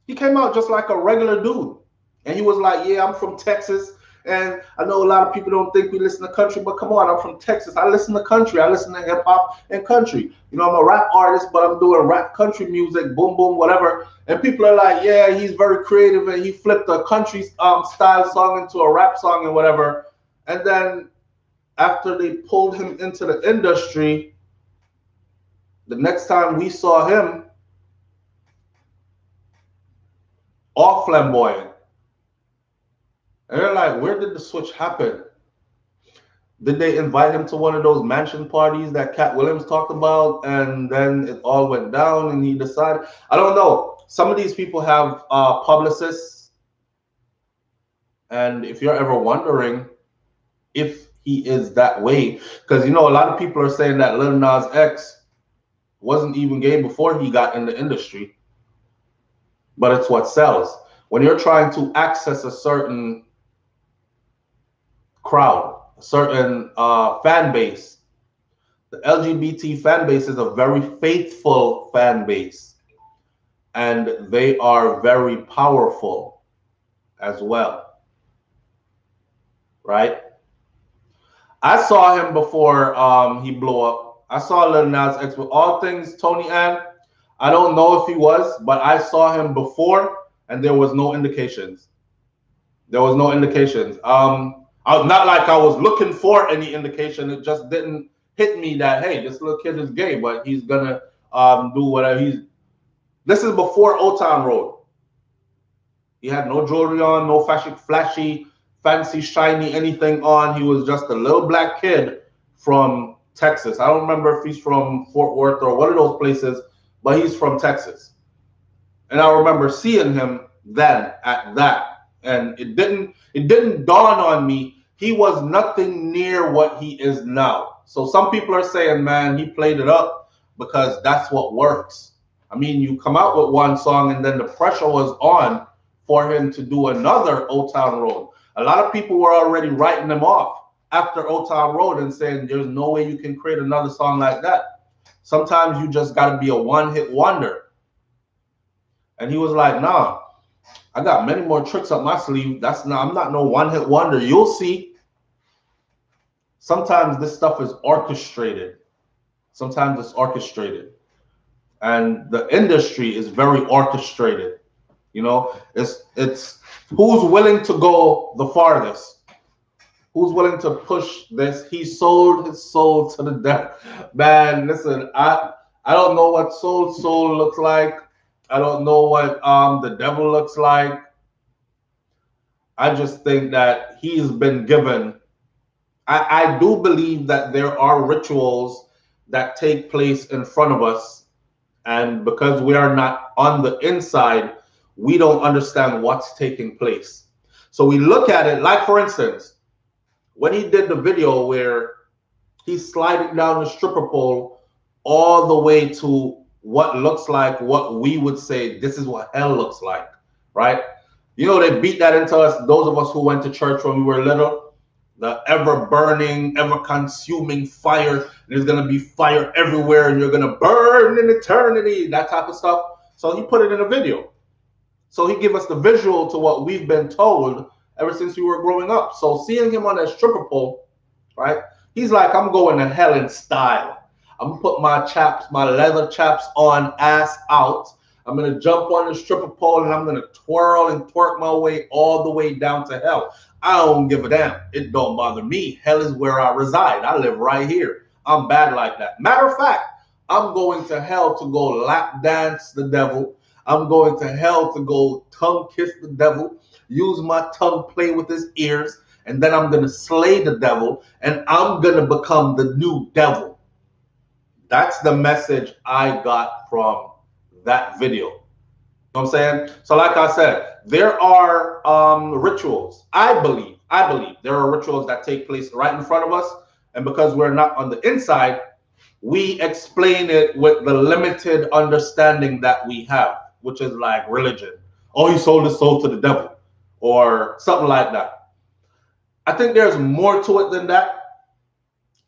he came out just like a regular dude. And he was like, yeah, I'm from Texas. And I know a lot of people don't think we listen to country, but come on, I'm from Texas. I listen to country. I listen to hip hop and country. You know, I'm a rap artist, but I'm doing rap country music, boom, boom, whatever. And people are like, yeah, he's very creative and he flipped a country style song into a rap song and whatever. And then after they pulled him into the industry, the next time we saw him, all flamboyant. And they're like, where did the switch happen? Did they invite him to one of those mansion parties that Cat Williams talked about? And then it all went down and he decided, I don't know. Some of these people have publicists. And if you're ever wondering if he is that way, because, you know, a lot of people are saying that Lil Nas X wasn't even gay before he got in the industry. But it's what sells. When you're trying to access a certain crowd, a certain fan base, the LGBT fan base is a very faithful fan base, and they are very powerful as well, right? I saw him before he blew up. I saw Lil Nas X with all things Tony Ann. I don't know if he was, but I saw him before, and there was no indications. There was no indications. Not like I was looking for any indication. It just didn't hit me that, hey, this little kid is gay, but he's gonna do whatever he's. This is before Old Town Road. He had no jewelry on, no flashy, fancy, shiny anything on. He was just a little black kid from Texas. I don't remember if he's from Fort Worth or one of those places, but he's from Texas. And I remember seeing him then at that. And it didn't dawn on me. He was nothing near what he is now. So some people are saying, man, he played it up because that's what works. I mean, you come out with one song and then the pressure was on for him to do another Old Town Road. A lot of people were already writing him off after Old Town Road and saying, there's no way you can create another song like that. Sometimes you just got to be a one-hit wonder. And he was like, nah, I got many more tricks up my sleeve. I'm not no one-hit wonder. You'll see. Sometimes this stuff is orchestrated. Sometimes it's orchestrated. And the industry is very orchestrated. You know, it's who's willing to go the farthest? Who's willing to push this? He sold his soul to the devil. Man, listen, I don't know what soul looks like. I don't know what the devil looks like. I just think that he's been given. I do believe that there are rituals that take place in front of us, and because we are not on the inside, we don't understand what's taking place. So we look at it, like for instance, when he did the video where he's sliding down the stripper pole all the way to what looks like what we would say this is what hell looks like, right? You know, they beat that into us, those of us who went to church when we were little, the ever burning, ever consuming fire. There's going to be fire everywhere and you're going to burn in eternity, that type of stuff. So he put it in a video. So he gave us the visual to what we've been told ever since we were growing up. So seeing him on that stripper pole, right? He's like, I'm going to hell in style. I'm going to put my chaps, my leather chaps on, ass out. I'm going to jump on the stripper pole and I'm going to twirl and twerk my way all the way down to hell. I don't give a damn. It don't bother me. Hell is where I reside. I live right here. I'm bad like that. Matter of fact, I'm going to hell to go lap dance the devil. I'm going to hell to go tongue kiss the devil, use my tongue, play with his ears, and then I'm going to slay the devil, and I'm going to become the new devil. That's the message I got from that video. You know what I'm saying? So like I said, there are rituals. I believe there are rituals that take place right in front of us, and because we're not on the inside, we explain it with the limited understanding that we have, which is like religion. Oh, he sold his soul to the devil, or something like that. I think there's more to it than that.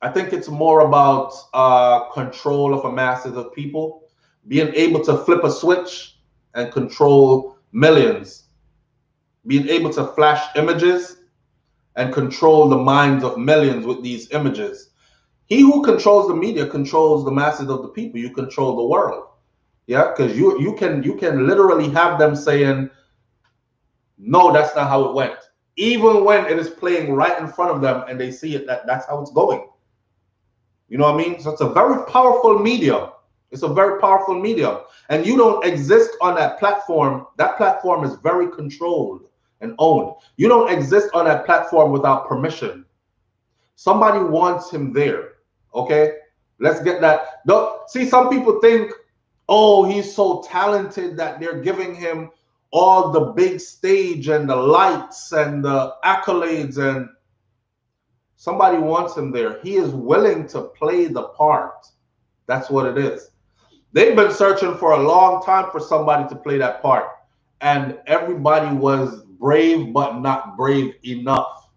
I think it's more about control of a masses of people, being able to flip a switch and control millions, being able to flash images and control the minds of millions with these images. He who controls the media controls the masses of the people. You control the world. Yeah, because you can literally have them saying, no, that's not how it went. Even when it is playing right in front of them and they see it, that's how it's going. You know what I mean? So it's a very powerful medium. It's a very powerful medium. And you don't exist on that platform. That platform is very controlled and owned. You don't exist on that platform without permission. Somebody wants him there. Okay? Let's get that. See, some people think, oh, he's so talented that they're giving him all the big stage and the lights and the accolades, and somebody wants him there. He is willing to play the part. That's what it is. They've been searching for a long time for somebody to play that part, and everybody was brave but not brave enough.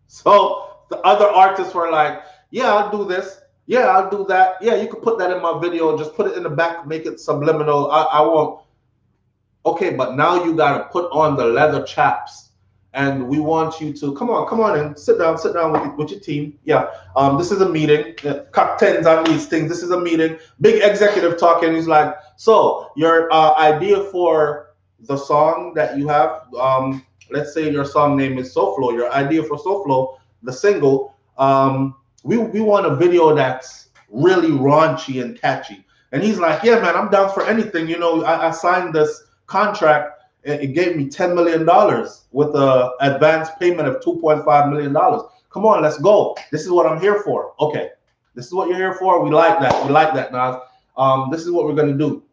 So the other artists were like, yeah, I'll do this. Yeah, I'll do that. Yeah, you could put that in my video. Just put it in the back, make it subliminal. I won't. Okay, but now you got to put on the leather chaps. And we want you to come on and sit down with your team. Yeah, this is a meeting. Captains on these things. This is a meeting. Big executive talking. He's like, so your idea for the song that you have, let's say your song name is SoFlo. Your idea for SoFlo, the single, we want a video that's really raunchy and catchy. And he's like, yeah, man, I'm down for anything. You know, I signed this contract. It gave me $10 million with an advance payment of $2.5 million. Come on, let's go. This is what I'm here for. Okay, this is what you're here for. We like that. We like that, Nas. This is what we're going to do.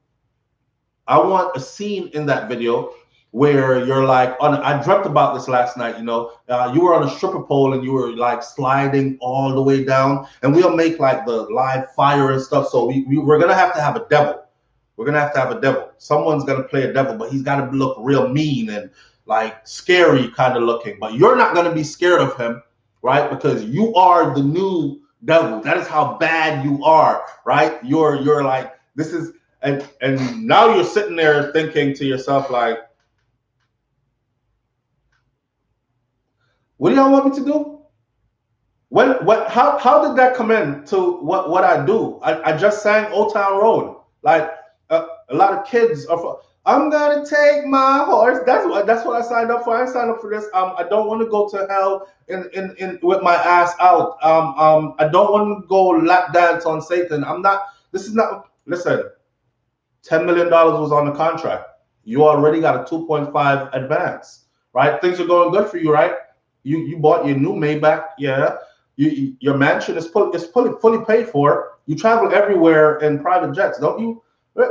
I want a scene in that video where you're like, I dreamt about this last night, you know. You were on a stripper pole and you were like sliding all the way down. And we'll make like the live fire and stuff. So we're going to have a devil. We're going to have a devil. Someone's going to play a devil, but he's got to look real mean and like scary kind of looking. But you're not going to be scared of him, right? Because you are the new devil. That is how bad you are, right? You're like, this is, and now you're sitting there thinking to yourself like, what do y'all want me to do? How did that come in to what I do? I just sang Old Town Road. Like, a lot of kids are for, I'm gonna take my horse. That's what I signed up for. I signed up for this. I don't want to go to hell in with my ass out. I don't want to go lap dance on Satan. I'm not. This is not. Listen, $10 million was on the contract. You already got a 2.5 advance, right? Things are going good for you, right? You bought your new Maybach, yeah. Your mansion is fully paid for. You travel everywhere in private jets, don't you?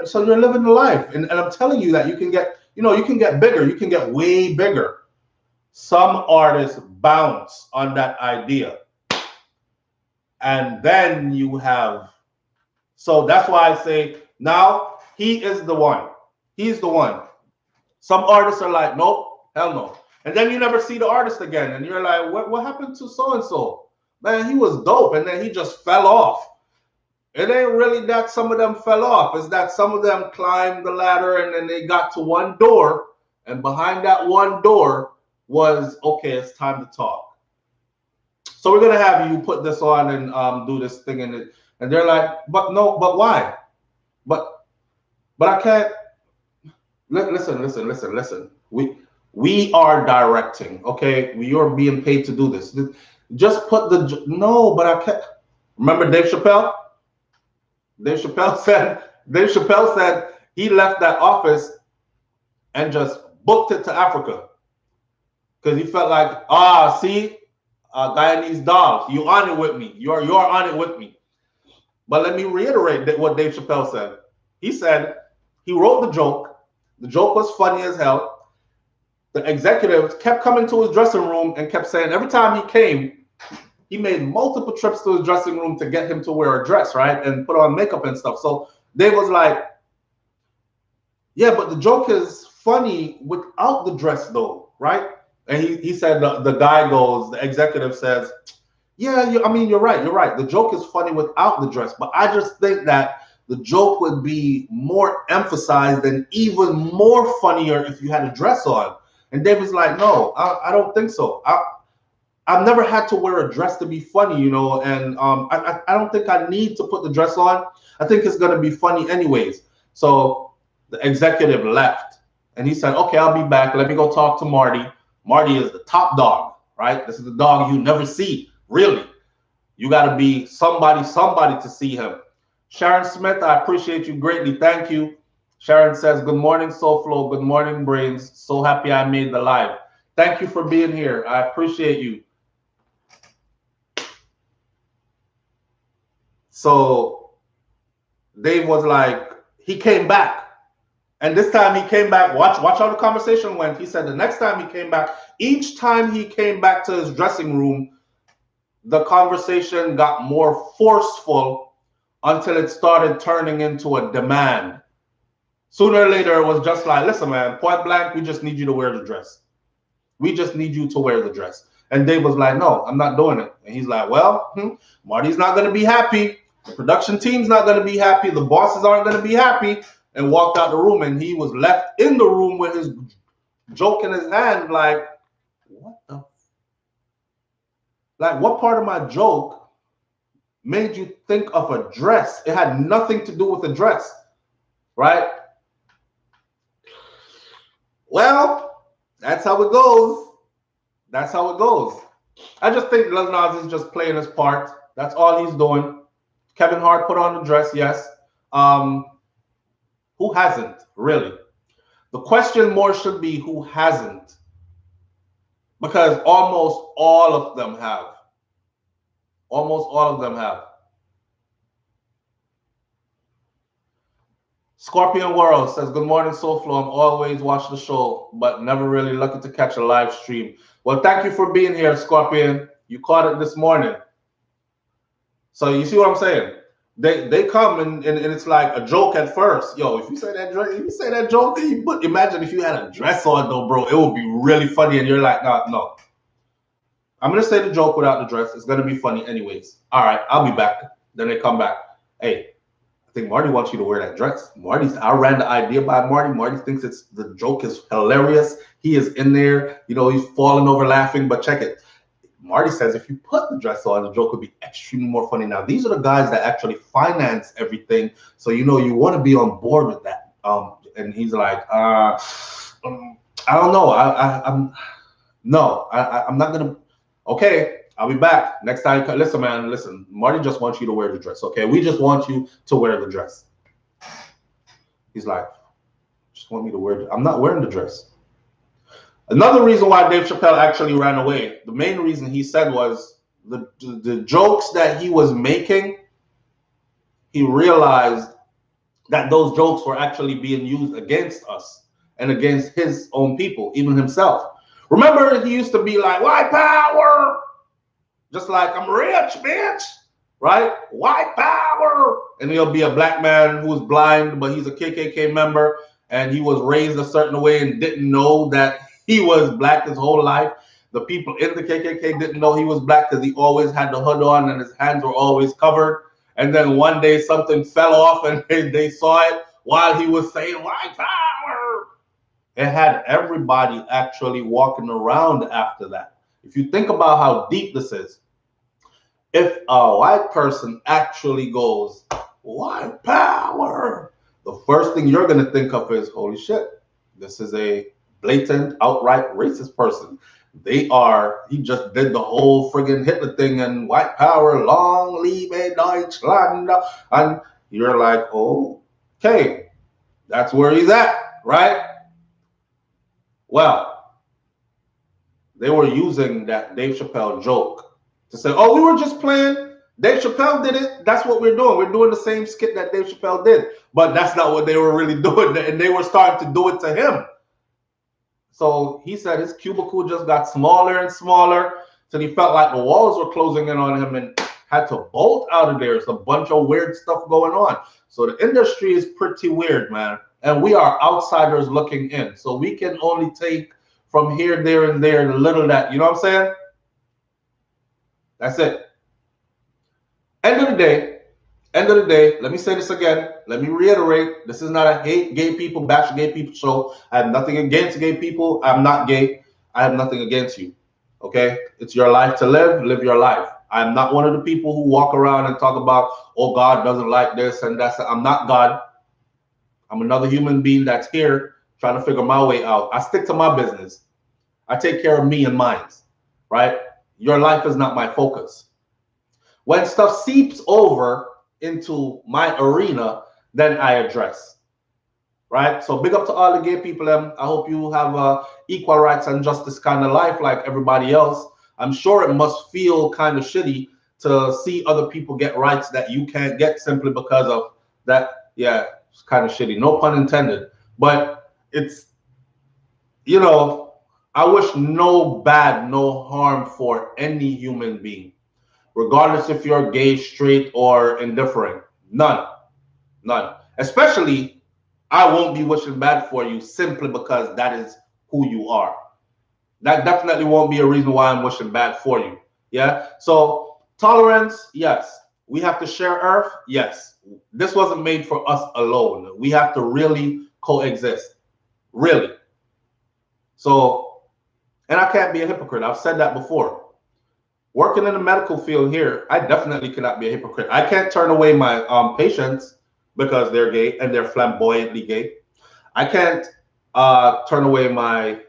So you're living the life, and I'm telling you that you can get, you can get bigger. You can get way bigger. Some artists bounce on that idea, and then you have. So that's why I say now he is the one. He's the one. Some artists are like, nope, hell no. And then you never see the artist again. And you're like, what happened to so-and-so? Man, he was dope. And then he just fell off. It ain't really that some of them fell off. It's that some of them climbed the ladder and then they got to one door. And behind that one door was, okay, it's time to talk. So we're going to have you put this on and do this thing in it. And they're like, but why? But I can't. Listen. We are directing, okay? We are being paid to do this. Just put the no, but I can't. Remember Dave Chappelle? Dave Chappelle said he left that office and just booked it to Africa because he felt like, see, Guyanese dogs, you on it with me. You're on it with me. But let me reiterate what Dave Chappelle said. He said he wrote the joke. The joke was funny as hell. The executives kept coming to his dressing room and kept saying every time he came, he made multiple trips to his dressing room to get him to wear a dress, right? And put on makeup and stuff. So Dave was like, yeah, but the joke is funny without the dress though, right? And he said, the guy goes, the executive says, yeah, you're right. The joke is funny without the dress, but I just think that the joke would be more emphasized and even more funnier if you had a dress on. And Dave was like, no, I don't think so. I've never had to wear a dress to be funny, and I don't think I need to put the dress on. I think it's going to be funny anyways. So the executive left and he said, okay, I'll be back. Let me go talk to Marty. Marty is the top dog, right? This is the dog you never see, really. You got to be somebody to see him. Sharon Smith, I appreciate you greatly. Thank you. Sharon says, good morning, SoFlo. Good morning, Brains. So happy I made the live. Thank you for being here. I appreciate you. So Dave was like, he came back. And this time he came back. Watch how the conversation went. He said the next time he came back, each time he came back to his dressing room, the conversation got more forceful until it started turning into a demand. Sooner or later, it was just like, listen, man, point blank, we just need you to wear the dress. We just need you to wear the dress. And Dave was like, no, I'm not doing it. And he's like, well, Marty's not going to be happy. The production team's not going to be happy. The bosses aren't going to be happy. And walked out the room. And he was left in the room with his joke in his hand, like, what the? Like, what part of my joke made you think of a dress? It had nothing to do with the dress, right? Well, that's how it goes. That's how it goes. I just think Lil Nas is just playing his part. That's all he's doing. Kevin Hart put on the dress, yes. Who hasn't, really? The question more should be who hasn't. Because almost all of them have. Almost all of them have. Scorpion World says, good morning, SoFlo. I'm always watching the show, but never really lucky to catch a live stream. Well, thank you for being here, Scorpion. You caught it this morning. So you see what I'm saying? They come and it's like a joke at first. Yo, if you say that joke, but imagine if you had a dress on though, bro, it would be really funny. And you're like, no. I'm gonna say the joke without the dress. It's gonna be funny anyways. All right, I'll be back. Then they come back. Hey, I think Marty wants you to wear that dress. I ran the idea by Marty. Marty thinks the joke is hilarious. He is in there, he's falling over laughing. But check it. Marty says if you put the dress on, the joke would be extremely more funny. Now, these are the guys that actually finance everything. So, you want to be on board with that. And he's like, I don't know. I'm not going to. Okay, I'll be back. Next time, listen, man, Marty just wants you to wear the dress, okay? We just want you to wear the dress. He's like, just want me to wear I'm not wearing the dress. Another reason why Dave Chappelle actually ran away, the main reason he said was the jokes that he was making, he realized that those jokes were actually being used against us and against his own people, even himself. Remember, he used to be like, white power, just like I'm rich, bitch, right? White power. And he'll be a black man who's blind, but he's a KKK member, and he was raised a certain way and didn't know that he was black his whole life. The people in the KKK didn't know he was black because he always had the hood on and his hands were always covered. And then one day something fell off and they saw it while he was saying white power. It had everybody actually walking around after that. If you think about how deep this is, if a white person actually goes, white power, the first thing you're going to think of is, holy shit, this is a blatant, outright racist person. He just did the whole friggin' Hitler thing and white power, long liebe Deutschland. And you're like, oh, okay, that's where he's at, right? Well, they were using that Dave Chappelle joke to say, oh, we were just playing. Dave Chappelle did it. That's what we're doing. We're doing the same skit that Dave Chappelle did. But that's not what they were really doing. And they were starting to do it to him. So he said his cubicle just got smaller and smaller till he felt like the walls were closing in on him and had to bolt out of there. It's a bunch of weird stuff going on. So the industry is pretty weird, man. And we are outsiders looking in. So we can only take from here, there, and there, the little that, you know what I'm saying? That's it. End of the day, let me say this again. Let me reiterate. This is not a hate gay people, bash gay people show. I have nothing against gay people. I'm not gay. I have nothing against you. Okay? It's your life to live. Live your life. I'm not one of the people who walk around and talk about, oh, God doesn't like this and that's. I'm not God. I'm another human being that's here trying to figure my way out. I stick to my business. I take care of me and mine, right? Your life is not my focus. When stuff seeps over into my arena, then I address, right? So big up to all the gay people. I hope you have a equal rights and justice kind of life like everybody else. I'm sure it must feel kind of shitty to see other people get rights that you can't get simply because of that. Yeah, it's kind of shitty. No pun intended. But it's, you know, I wish no bad, no harm for any human being, regardless if you're gay, straight, or indifferent. None. None. Especially, I won't be wishing bad for you simply because that is who you are. That definitely won't be a reason why I'm wishing bad for you. Yeah? So, tolerance, yes. We have to share Earth, yes. This wasn't made for us alone. We have to really coexist. Really. So, and I can't be a hypocrite. I've said that before. Working in the medical field here, I definitely cannot be a hypocrite. I can't turn away my patients because they're gay and they're flamboyantly gay. I can't turn away my,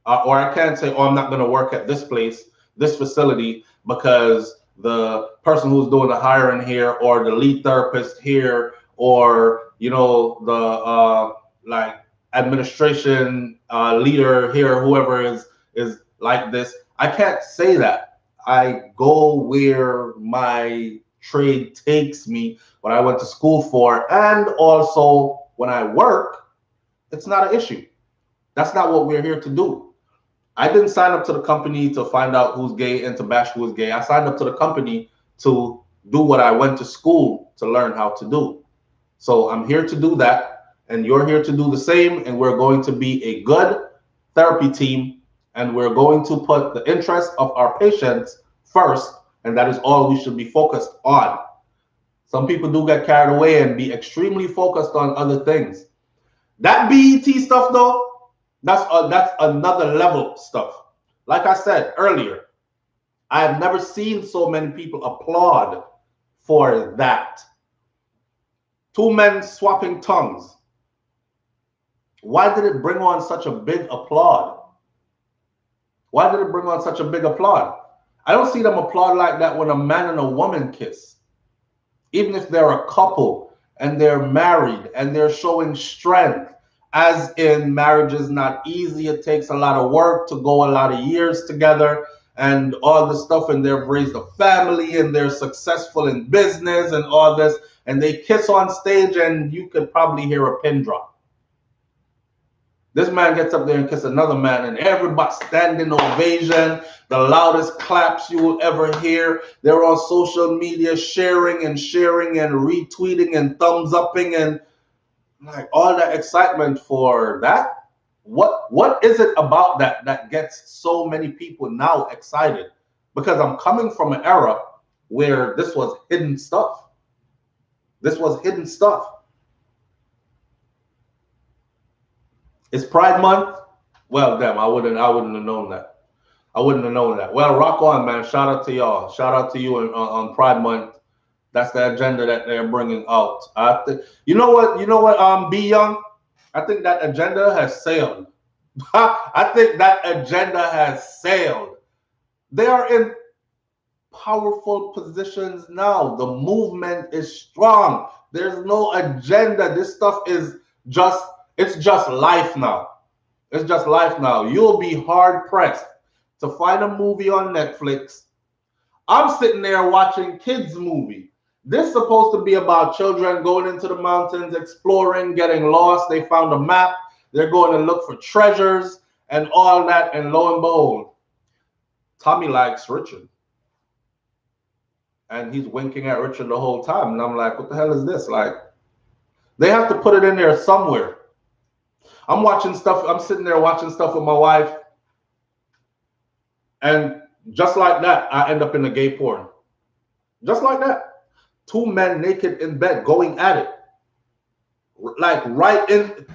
or I can't say, oh, I'm not going to work at this place, this facility, because the person who's doing the hiring here, or the lead therapist here, or, you know, the like administration leader here, whoever is like this. I can't say that. I go where my trade takes me, what I went to school for, and also when I work, it's not an issue. That's not what we're here to do. I didn't sign up to the company to find out who's gay and to bash who's gay. I signed up to the company to do what I went to school to learn how to do. So I'm here to do that, and you're here to do the same, and we're going to be a good therapy team, and we're going to put the interest of our patients first, and that is all we should be focused on. Some people do get carried away and be extremely focused on other things. That BET stuff, though, that's another level stuff. Like I said earlier, I have never seen so many people applaud for that. Two men swapping tongues. Why did it bring on such a big applaud? Why did it bring on such a big applaud? I don't see them applaud like that when a man and a woman kiss. Even if they're a couple and they're married and they're showing strength. as in marriage is not easy. It takes a lot of work to go a lot of years together and all this stuff, and they've raised a family and they're successful in business and all this, and they kiss on stage and you could probably hear a pin drop. This man gets up there and kisses another man, and everybody standing ovation, the loudest claps you will ever hear. They're on social media sharing and retweeting and thumbs upping and like all that excitement for that. What is it about that gets so many people now excited? Because I'm coming from an era where this was hidden stuff. This was hidden stuff. It's Pride Month. Well, damn, I wouldn't have known that. I wouldn't have known that. Well, rock on, man. Shout out to y'all. Shout out to you on Pride Month. That's the agenda that they're bringing out. You know what? Be Young. I think that agenda has sailed. I think that agenda has sailed. They are in powerful positions now. The movement is strong. There's no agenda. This stuff is just. It's just life now. It's just life now. You'll be hard pressed to find a movie on Netflix. I'm sitting there watching kids' movie. This is supposed to be about children going into the mountains, exploring, getting lost. They found a map. They're going to look for treasures and all that. And lo and behold, Tommy likes Richard. And he's winking at Richard the whole time. And I'm like, what the hell is this? Like, they have to put it in there somewhere. I'm watching stuff. I'm sitting there watching stuff with my wife. And just like that, I end up in a gay porn. Just like that. Two men naked in bed going at it. Like right in.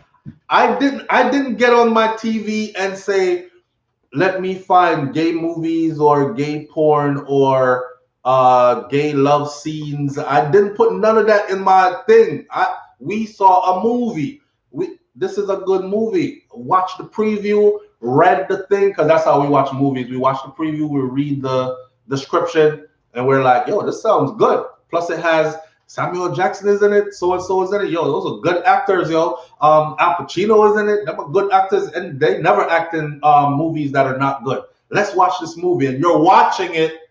I didn't get on my TV and say, let me find gay movies or gay porn or gay love scenes. I didn't put none of that in my thing. We saw a movie. This is a good movie. Watch the preview, read the thing, because that's how we watch movies. We watch the preview, we read the description, and we're like, yo, this sounds good. Plus it has Samuel Jackson is in it, so-and-so is in it. Yo, those are good actors, yo. Al Pacino is in it. Them are good actors, and they never act in movies that are not good. Let's watch this movie. And you're watching it,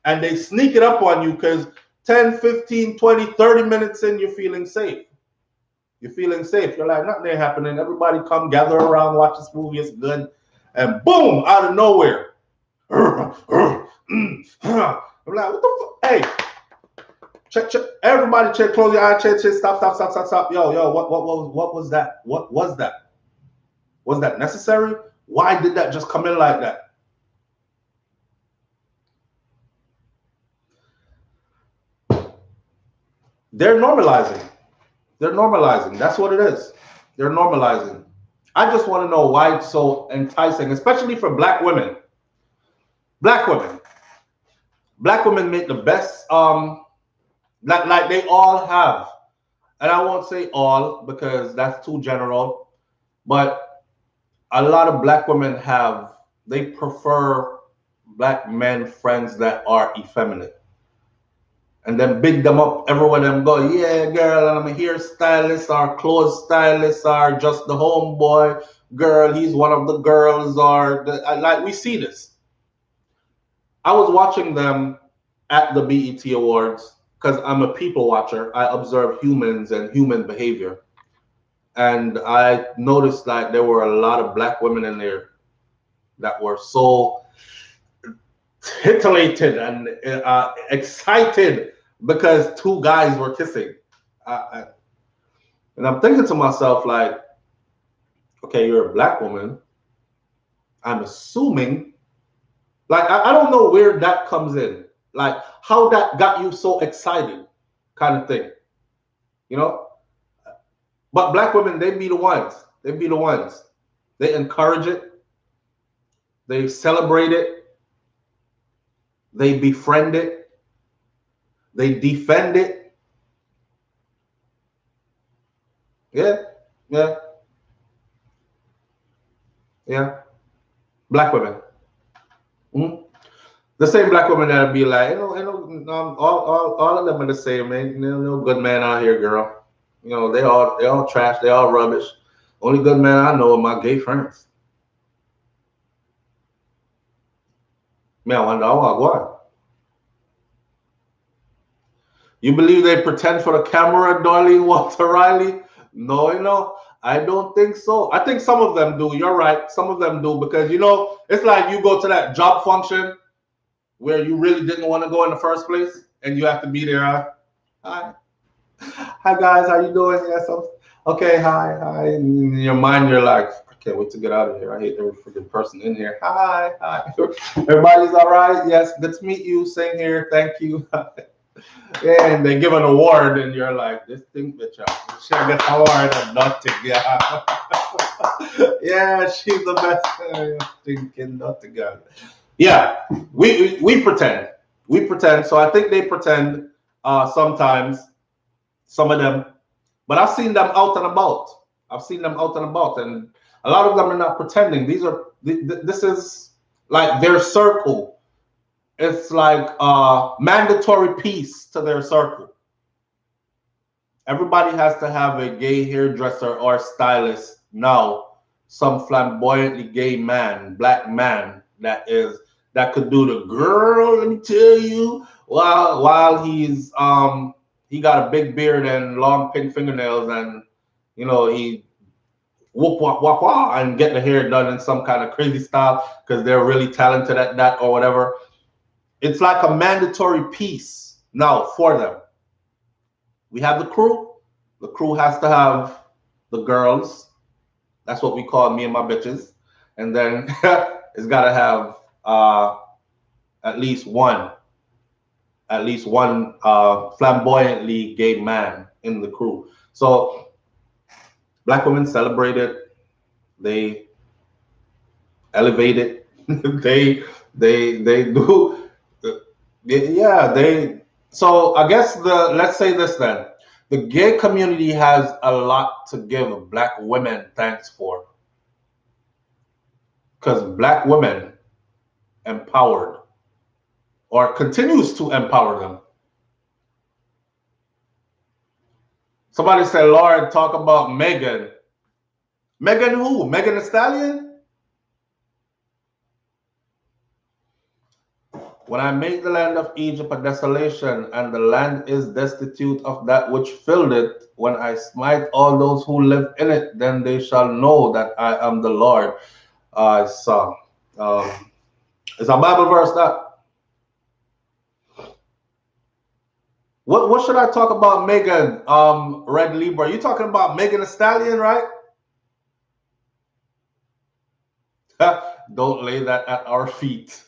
and they sneak it up on you because 10, 15, 20, 30 minutes in, you're feeling safe. You're feeling safe. You're like, nothing ain't happening. Everybody come gather around, watch this movie. It's good. And boom, out of nowhere. I'm like, what the fuck? Hey, check. Everybody check. Close your eyes. Check. Stop. Yo. What was that? What was that? Was that necessary? Why did that just come in like that? They're normalizing. They're normalizing. That's what it is. They're normalizing. I just want to know why it's so enticing, especially for black women. Black women. Black women make the best, like they all have. And I won't say all because that's too general, but a lot of black women they prefer black men friends that are effeminate. And then big them up everywhere them go. Yeah, girl, and I'm a hairstylist, our clothes stylist, or just the homeboy. Girl, he's one of the girls, like we see this. I was watching them at the BET Awards because I'm a people watcher. I observe humans and human behavior. And I noticed that there were a lot of black women in there that were so titillated and excited because two guys were kissing. And I'm thinking to myself, like, okay, you're a black woman. I'm assuming, like, I don't know where that comes in. Like, how that got you so excited kind of thing. You know? But black women, they be the ones. They be the ones. They encourage it. They celebrate it. They befriend it. They defend it. Yeah. Black women. Mm-hmm. The same black women that'll be like, all of them are the same, man. No good man out here, girl. They all trash. They all rubbish. Only good men I know are my gay friends. Man, I wonder what. You believe they pretend for the camera, Darlene Walter Riley? No, I don't think so. I think some of them do. You're right. Some of them do because it's like you go to that job function where you really didn't want to go in the first place, and you have to be there. Hi, hi guys, how you doing? Yes, okay. Hi. In your mind, you're like, I can't wait to get out of here. I hate every freaking person in here. Hi. Everybody's all right. Yes, good to meet you. Same here. Thank you. Yeah, and they give an award, and you're like, this thing, bitch, she gets an award and nothing. Yeah, yeah, she's the best. Thinking nothing. Yeah, we pretend. We pretend. So I think they pretend sometimes, some of them. But I've seen them out and about. I've seen them out and about, and a lot of them are not pretending. This is like their circle. It's like a mandatory piece to their circle. Everybody has to have a gay hairdresser or stylist now. Some flamboyantly gay man, black man that could do the girl. Let me tell you, while he got a big beard and long pink fingernails, and he whoop whoop whoop whoop and get the hair done in some kind of crazy style because they're really talented at that or whatever. It's like a mandatory piece now for them. We have the crew. The crew has to have the girls. That's what we call me and my bitches. And then it's got to have at least one flamboyantly gay man in the crew. So black women celebrate it. They elevate it. they do. Yeah. So I guess let's say this then. The gay community has a lot to give black women thanks for. Because black women empowered or continues to empower them. Somebody said, Lord, talk about Megan. Megan who? Megan Thee Stallion? When I make the land of Egypt a desolation, and the land is destitute of that which filled it, when I smite all those who live in it, then they shall know that I am the Lord. It's a Bible verse that. What should I talk about, Megan? Red Libra. You talking about Megan Thee Stallion, right? Don't lay that at our feet.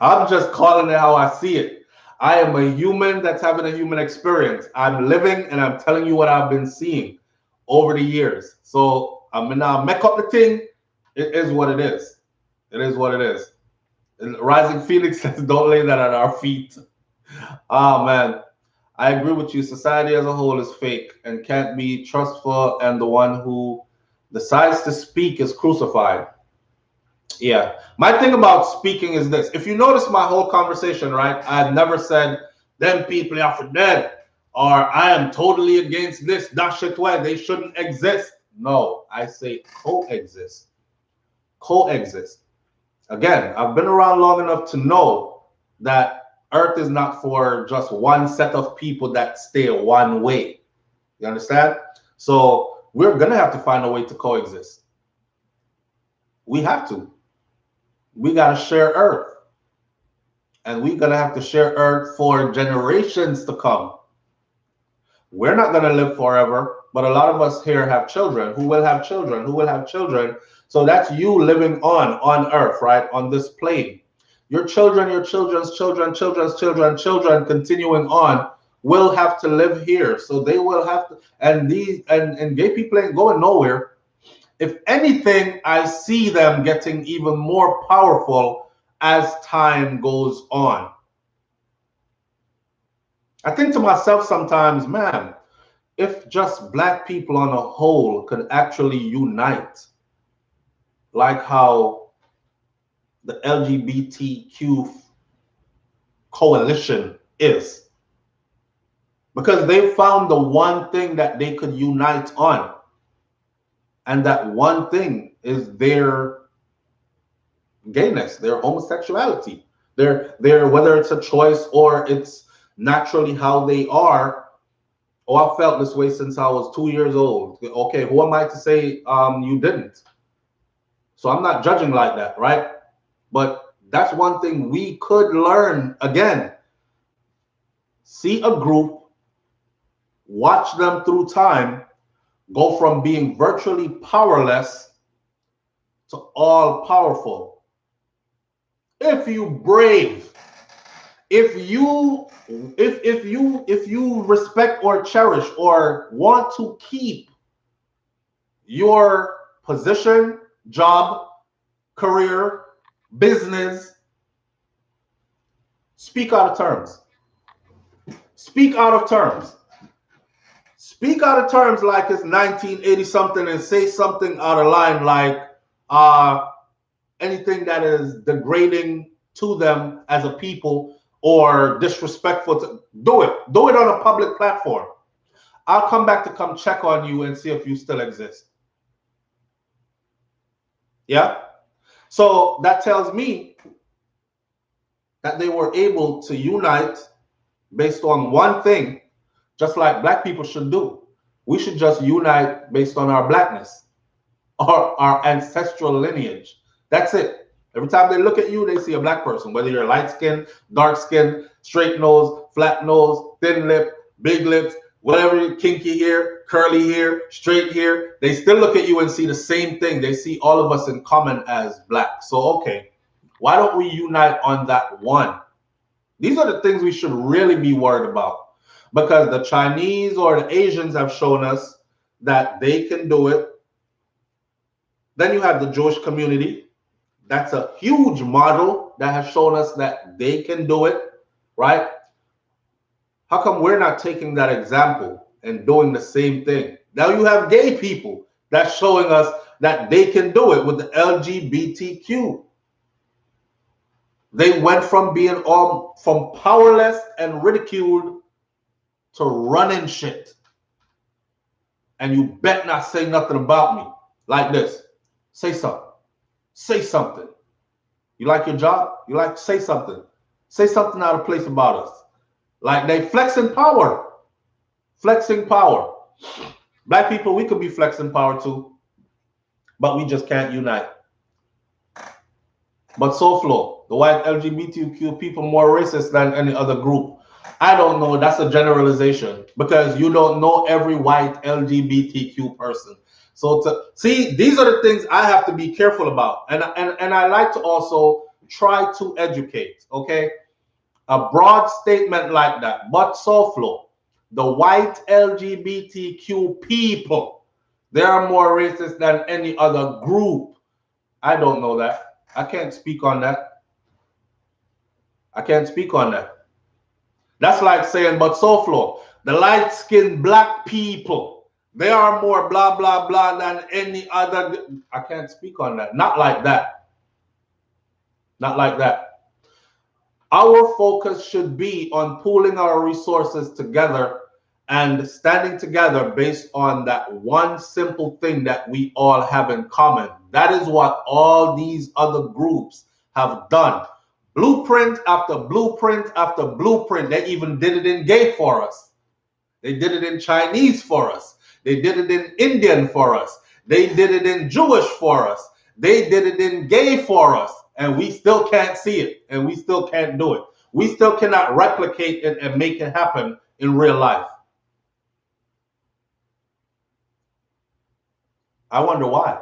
I'm just calling it how I see it. I am a human that's having a human experience. I'm living and I'm telling you what I've been seeing over the years. So I'm gonna make up the thing. It is what it is. It is what it is. And Rising Phoenix says, don't lay that at our feet. Oh man, I agree with you. Society as a whole is fake and can't be trustful, and the one who decides to speak is crucified. Yeah. My thing about speaking is this. If you notice my whole conversation, right? I've never said them people are for dead or I am totally against this. That shit why they shouldn't exist. No, I say coexist. Coexist. Again, I've been around long enough to know that Earth is not for just one set of people that stay one way. You understand? So we're gonna have to find a way to coexist. We have to. We gotta share Earth. And we're gonna have to share Earth for generations to come. We're not gonna live forever, but a lot of us here have children who will have children, who will have children. So that's you living on Earth, right? On this plane. Your children, your children's children, children, continuing on will have to live here. So they will have to, and gay people ain't going nowhere. If anything, I see them getting even more powerful as time goes on. I think to myself sometimes, man, if just black people on a whole could actually unite, like how the LGBTQ coalition is, because they found the one thing that they could unite on. And that one thing is their gayness, their homosexuality. Their whether it's a choice or it's naturally how they are. Oh, I felt this way since I was 2 years old. Okay, who am I to say you didn't? So I'm not judging like that, right? But that's one thing we could learn again. See a group, watch them through time, go from being virtually powerless to all powerful. If you brave, if you respect or cherish or want to keep your position, job, career, business, speak out of terms. Speak out of terms. Speak out of terms like it's 1980 something and say something out of line like anything that is degrading to them as a people or disrespectful to do it. Do it on a public platform. I'll come back to come check on you and see if you still exist. Yeah? So that tells me that they were able to unite based on one thing, just like black people should do. We should just unite based on our blackness or our ancestral lineage. That's it. Every time they look at you, they see a black person, whether you're light skin, dark skin, straight nose, flat nose, thin lip, big lips, whatever, kinky hair, curly hair, straight hair. They still look at you and see the same thing. They see all of us in common as black. So, okay, why don't we unite on that one? These are the things we should really be worried about, because the Chinese or the Asians have shown us that they can do it. Then you have the Jewish community. That's a huge model that has shown us that they can do it, right? How come we're not taking that example and doing the same thing? Now you have gay people that's showing us that they can do it with the LGBTQ. They went from being from powerless and ridiculed to running shit. And you bet not say nothing about me like this. Say something. Say something. You like your job? You like, say something. Say something out of place about us. Like they flexing power. Flexing power. Black people, we could be flexing power too, but we just can't unite. But SoFlo, the white LGBTQ people, more racist than any other group. I don't know. That's a generalization because you don't know every white LGBTQ person. So to see, these are the things I have to be careful about. And I like to also try to educate, okay? A broad statement like that. But SoFlo, the white LGBTQ people, they are more racist than any other group. I don't know that. I can't speak on that. I can't speak on that. That's like saying, but SoFlo, the light-skinned black people, they are more blah, blah, blah than any other. I can't speak on that. Not like that. Not like that. Our focus should be on pooling our resources together and standing together based on that one simple thing that we all have in common. That is what all these other groups have done. Blueprint after blueprint after blueprint. They even did it in gay for us. They did it in Chinese for us. They did it in Indian for us. They did it in Jewish for us. They did it in gay for us. And we still can't see it. And we still can't do it. We still cannot replicate it and make it happen in real life. I wonder why.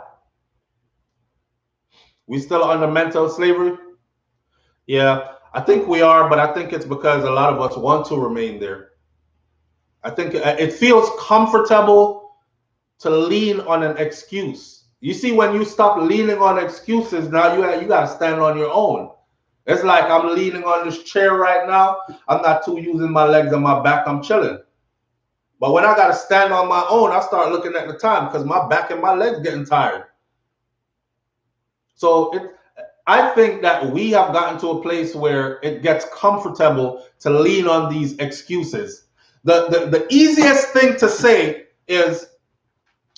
We still under mental slavery? Yeah, I think we are, but I think it's because a lot of us want to remain there. I think it feels comfortable to lean on an excuse. You see, when you stop leaning on excuses, now you got to stand on your own. It's like I'm leaning on this chair right now. I'm not too using my legs and my back. I'm chilling. But when I got to stand on my own, I start looking at the time because my back and my legs getting tired. So I think that we have gotten to a place where it gets comfortable to lean on these excuses. The easiest thing to say is,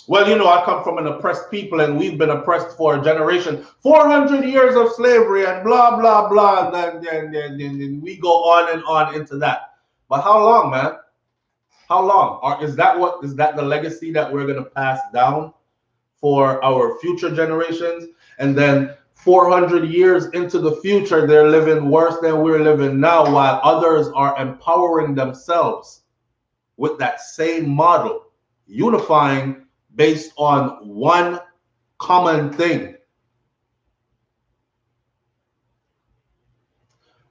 Well, you know, I come from an oppressed people and we've been oppressed for a generation. 400 years of slavery and blah, blah, blah. And then we go on and on into that. But how long, man? How long? Or is that the legacy that we're going to pass down for our future generations? And then 400 years into the future, they're living worse than we're living now, while others are empowering themselves with that same model, unifying based on one common thing.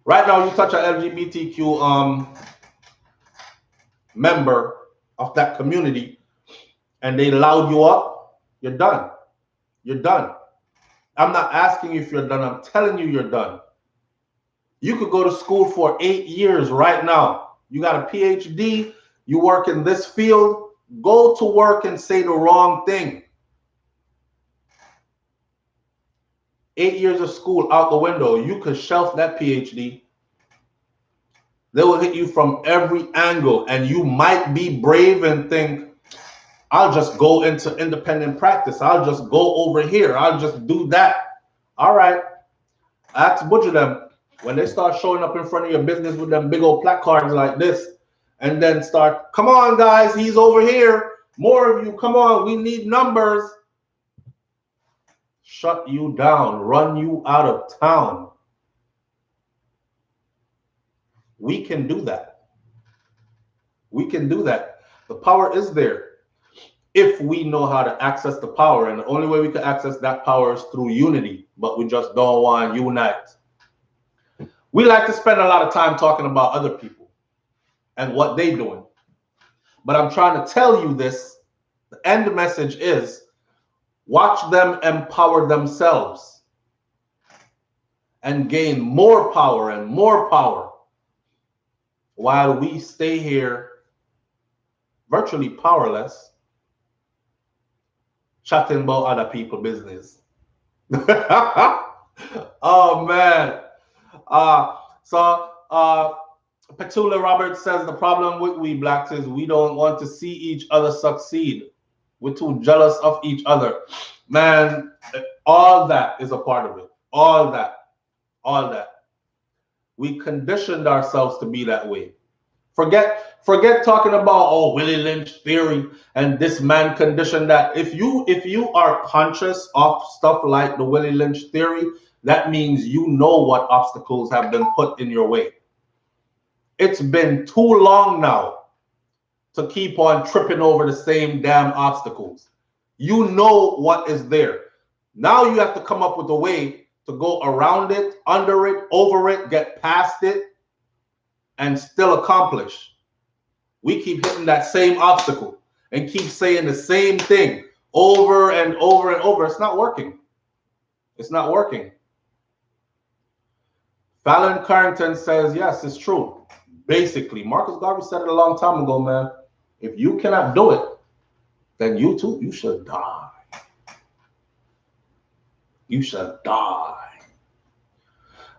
Right now, you touch an LGBTQ member of that community and they loud you up, you're done. You're done. I'm not asking you if you're done. I'm telling you you're done. You could go to school for 8 years right now. You got a PhD. You work in this field. Go to work and say the wrong thing. 8 years of school out the window. You could shelf that PhD. They will hit you from every angle, and you might be brave and think, I'll just go into independent practice. I'll just go over here. I'll just do that. All right. Ask Butcher them when they start showing up in front of your business with them big old placards like this, and then start, come on, guys, he's over here. More of you, come on, we need numbers. Shut you down, run you out of town. We can do that. We can do that. The power is there if we know how to access the power. And the only way we can access that power is through unity, but we just don't want to unite. We like to spend a lot of time talking about other people and what they're doing. But I'm trying to tell you this. The end message is watch them empower themselves and gain more power and more power while we stay here virtually powerless, chatting about other people's business. Oh, man. Petula Roberts says the problem with we blacks is we don't want to see each other succeed. We're too jealous of each other. Man, all that is a part of it. All that. All that. We conditioned ourselves to be that way. Forget talking about, oh, Willie Lynch theory and this man conditioned that. If you are conscious of stuff like the Willie Lynch theory, that means you know what obstacles have been put in your way. It's been too long now to keep on tripping over the same damn obstacles. You know what is there. Now you have to come up with a way to go around it, under it, over it, get past it, and still accomplish. We keep hitting that same obstacle and keep saying the same thing over and over and over. It's not working. It's not working. Fallon Carrington says, yes, it's true. Basically, Marcus Garvey said it a long time ago, man. If you cannot do it, then you too, you should die. You should die.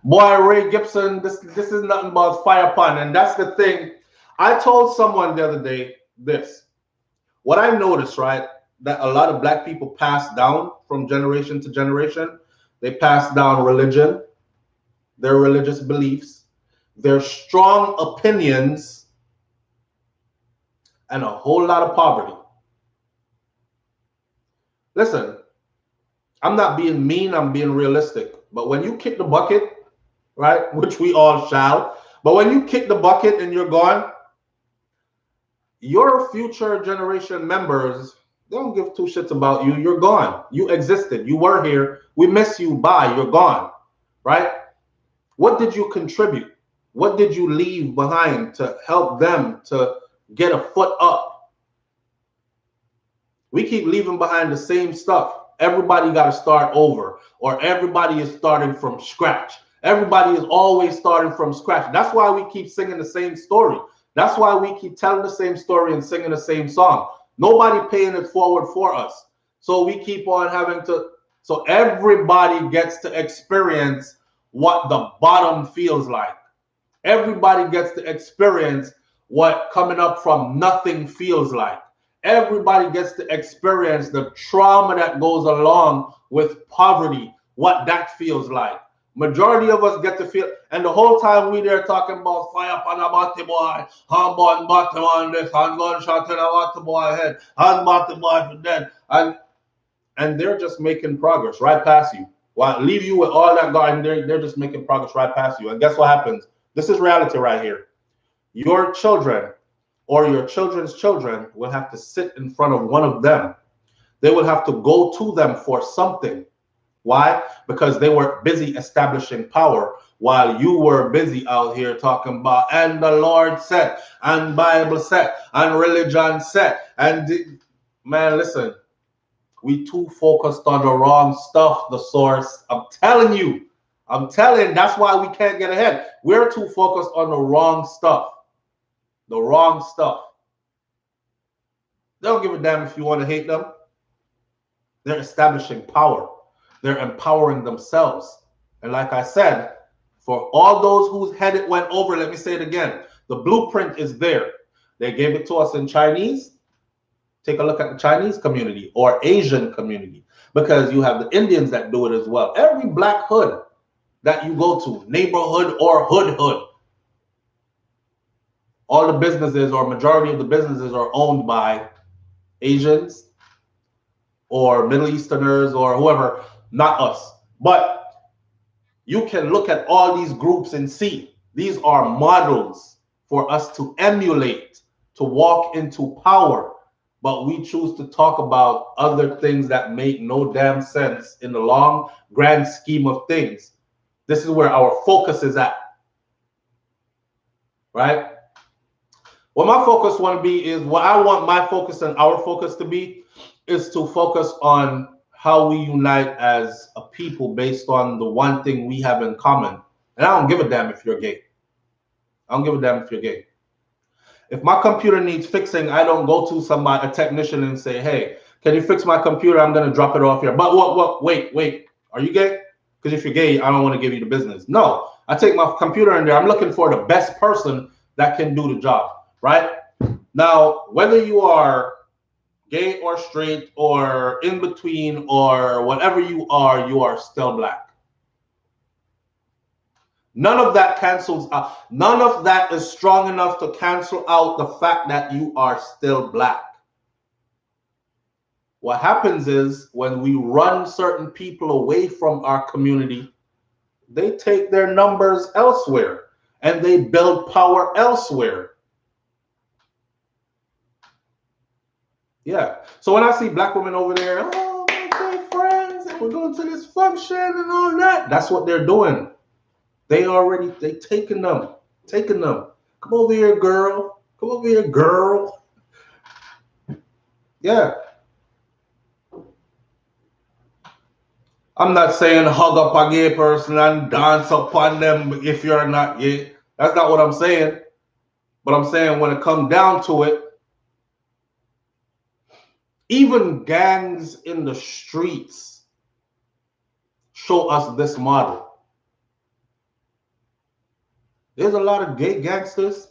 Boy, Ray Gibson, this is nothing but fire pun. And that's the thing. I told someone the other day this. What I noticed, right, that a lot of black people pass down from generation to generation. They pass down religion, their religious beliefs, their strong opinions, and a whole lot of poverty. Listen, I'm not being mean, I'm being realistic. But when you kick the bucket, right, which we all shall, but when you kick the bucket and you're gone, your future generation members, they don't give two shits about you. You're gone. You existed. You were here. We miss you. Bye. You're gone, right? What did you contribute? What did you leave behind to help them to get a foot up? We keep leaving behind the same stuff. Everybody got to start over, or everybody is starting from scratch. Everybody is always starting from scratch. That's why we keep singing the same story. That's why we keep telling the same story and singing the same song. Nobody paying it forward for us. So we keep on having to, so everybody gets to experience what the bottom feels like. Everybody gets to experience what coming up from nothing feels like. Everybody gets to experience the trauma that goes along with poverty, what that feels like. Majority of us get to feel, and the whole time we there talking about fire upon a body boy, hand button bottom on this, hand gunshot in a body boy head, hand bottom boy for dead, and they're just making progress right past you. Well, leave you with all that garden, they're just making progress right past you. And guess what happens? This is reality right here. Your children or your children's children will have to sit in front of one of them. They will have to go to them for something. Why? Because they were busy establishing power while you were busy out here talking about, and the Lord said, and Bible said, and religion said. And man, listen, we too focused on the wrong stuff, the source. I'm telling you, that's why we can't get ahead. We're too focused on the wrong stuff. The wrong stuff. They don't give a damn if you want to hate them. They're establishing power. They're empowering themselves. And like I said, for all those whose head it went over, let me say it again. The blueprint is there. They gave it to us in Chinese. Take a look at the Chinese community or Asian community, because you have the Indians that do it as well. Every black hood that you go to, neighborhood or hood, all the businesses or majority of the businesses are owned by Asians or Middle Easterners or whoever, not us. But you can look at all these groups and see these are models for us to emulate, to walk into power. But we choose to talk about other things that make no damn sense in the long, grand scheme of things. This is where our focus is at, right? What my focus want to be is, what I want my focus and our focus to be is to focus on how we unite as a people based on the one thing we have in common. And I don't give a damn if you're gay. I don't give a damn if you're gay. If my computer needs fixing, I don't go to somebody, a technician, and say, hey, can you fix my computer? I'm going to drop it off here. But wait, are you gay? Because if you're gay, I don't want to give you the business. No, I take my computer in there. I'm looking for the best person that can do the job, right? Now, whether you are gay or straight or in between or whatever you are still black. None of that cancels out. None of that is strong enough to cancel out the fact that you are still black. What happens is when we run certain people away from our community, they take their numbers elsewhere and they build power elsewhere. Yeah. So when I see black women over there, oh, my good friends, and we're going to this function and all that, that's what they're doing. They taking them. Come over here, girl. Come over here, girl. Yeah. I'm not saying hug up a gay person and dance upon them if you're not gay. That's not what I'm saying. But I'm saying when it comes down to it, even gangs in the streets show us this model. There's a lot of gay gangsters.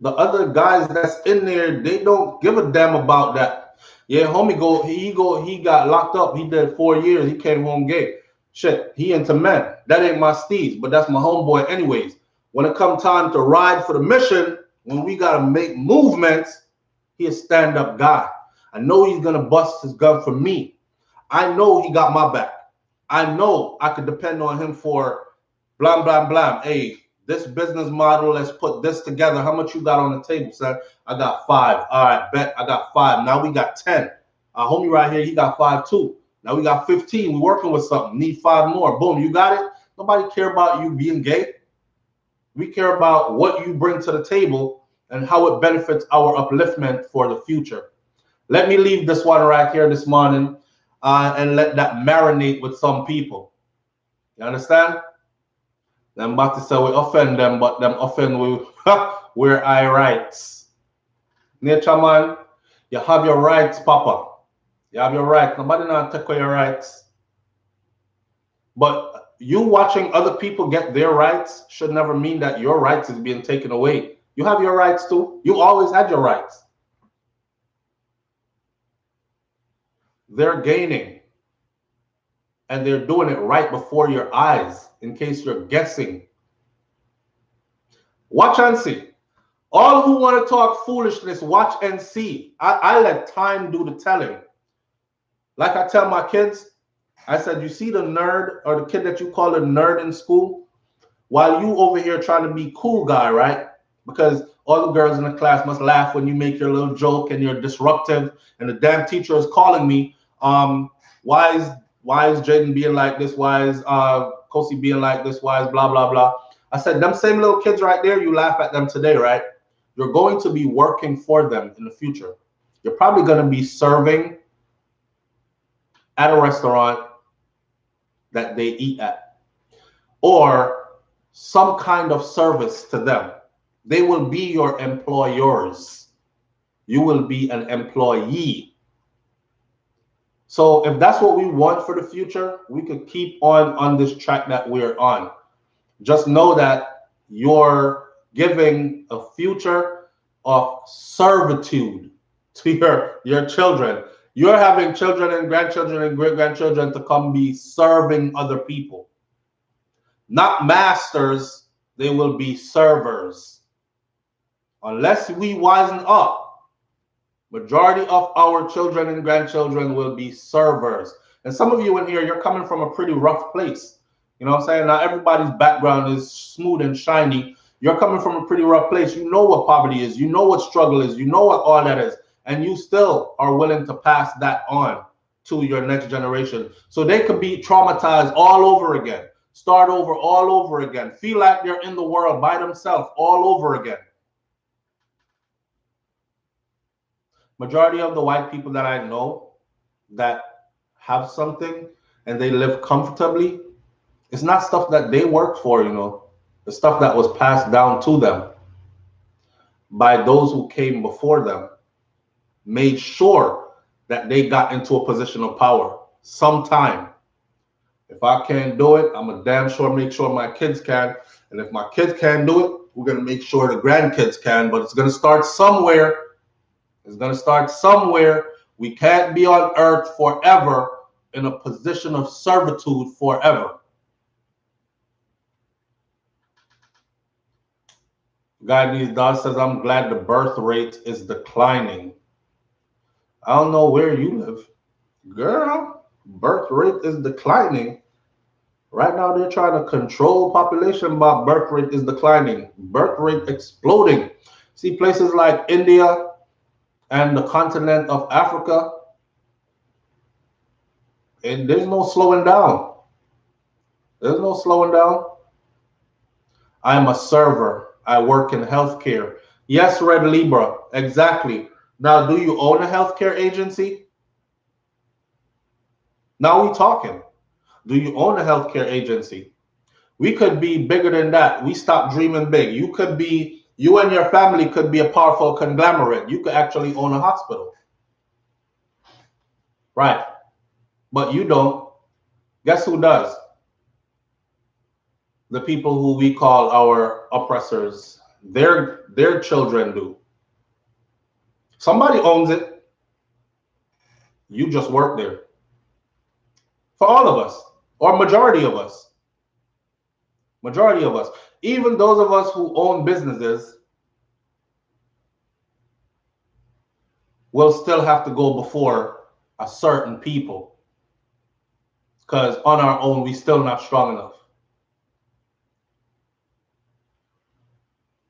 The other guys that's in there, they don't give a damn about that. Yeah, homie he got locked up. He did 4 years. He came home gay. Shit, he into men. That ain't my steez, but that's my homeboy anyways. When it come time to ride for the mission, when we gotta make movements, he a stand-up guy. I know he's gonna bust his gun for me. I know he got my back. I know I could depend on him for blah, blah, blah. Hey, this business model, let's put this together. How much you got on the table, son? I got 5. All right, bet I got 5. Now we got 10. Our homie right here, he got 5 too. Now we got 15. We working with something. Need 5 more. Boom, you got it? Nobody care about you being gay. We care about what you bring to the table and how it benefits our upliftment for the future. Let me leave this one right here this morning and let that marinate with some people. You understand? Them about to say we offend them, but them offend we we're I rights. Nature man, you have your rights, Papa. You have your rights. Nobody not take away your rights. But you watching other people get their rights should never mean that your rights is being taken away. You have your rights too. You always had your rights. They're gaining, and they're doing it right before your eyes, in case you're guessing. Watch and see. All who want to talk foolishness, watch and see. I let time do the telling. Like I tell my kids, I said, you see the nerd or the kid that you call a nerd in school? While you over here trying to be cool guy, right? Because all the girls in the class must laugh when you make your little joke and you're disruptive, and the damn teacher is calling me. Why is Jaden being like this? Why is Kosi being like this? Why is blah blah blah? I said, them same little kids right there, you laugh at them today, right? You're going to be working for them in the future. You're probably going to be serving at a restaurant that they eat at, or some kind of service to them. They will be your employers. You will be an employee. So if that's what we want for the future, we could keep on this track that we're on. Just know that you're giving a future of servitude to your children. You're having children and grandchildren and great-grandchildren to come be serving other people. Not masters, they will be servers. Unless we wisen up, majority of our children and grandchildren will be servers. And some of you in here, you're coming from a pretty rough place. You know what I'm saying? Not everybody's background is smooth and shiny. You're coming from a pretty rough place. You know what poverty is. You know what struggle is. You know what all that is. And you still are willing to pass that on to your next generation. So they could be traumatized all over again. Start over all over again. Feel like they're in the world by themselves all over again. Majority of the white people that I know that have something and they live comfortably, it's not stuff that they worked for, you know. The stuff that was passed down to them by those who came before them, made sure that they got into a position of power sometime. If I can't do it, I'm a damn sure make sure my kids can. And if my kids can't do it, we're going to make sure the grandkids can. But it's going to start somewhere. It's going to start somewhere. We can't be on earth forever in a position of servitude forever. Guy Needs Dog says, I'm glad the birth rate is declining. I don't know where you live. Girl, birth rate is declining. Right now, they're trying to control population, but birth rate is declining. Birth rate exploding. See places like India and the continent of Africa, and there's no slowing down. There's no slowing down. I'm a server. I work in healthcare. Yes, Red Libra, exactly. Now, do you own a healthcare agency? Now we talking. Do you own a healthcare agency? We could be bigger than that. We stop dreaming big. You and your family could be a powerful conglomerate. You could actually own a hospital. Right. But you don't. Guess who does? The people who we call our oppressors. Their children do. Somebody owns it. You just work there. For all of us, or majority of us. Majority of us. Even those of us who own businesses will still have to go before a certain people. Because on our own, we're still not strong enough.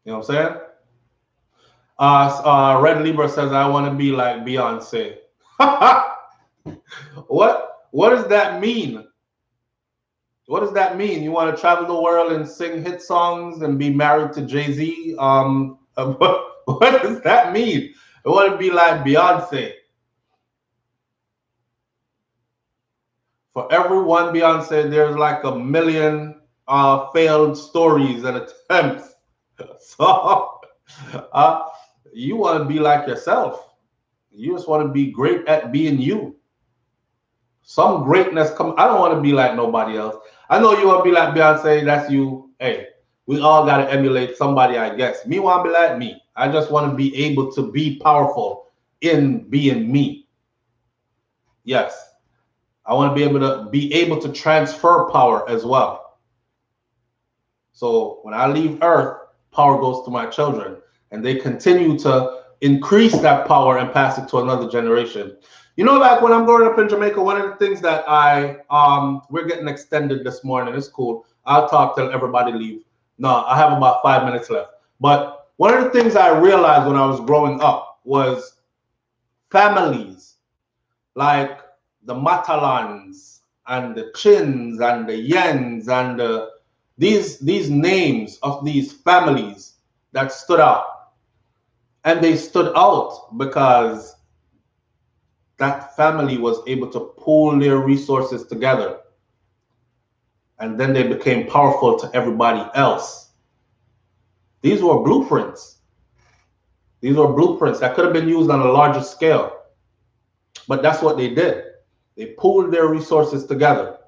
You know what I'm saying? Red Libra says, I want to be like Beyonce. What does that mean? What does that mean? You want to travel the world and sing hit songs and be married to Jay-Z? What does that mean? I want to be like Beyonce. For every one Beyonce, there's like a million failed stories and attempts. So you want to be like yourself. You just want to be great at being you. Some greatness come. I don't want to be like nobody else. I know you want to be like Beyonce. That's you. Hey, We all got to emulate somebody, I guess. Me want to be like me. I just want to be able to be powerful in being me. Yes. I want to be able to transfer power as well. So when I leave Earth, power goes to my children, and they continue to increase that power and pass it to another generation. You know, like when I'm growing up in Jamaica, one of the things that we're getting extended this morning. It's cool. I'll talk till everybody leave. No, I have about 5 minutes left. But one of the things I realized when I was growing up was families like the Matalans and the Chins and the Yens and these names of these families that stood out. And they stood out because that family was able to pool their resources together. And then they became powerful to everybody else. These were blueprints. These were blueprints that could have been used on a larger scale. But that's what they did. They pooled their resources together.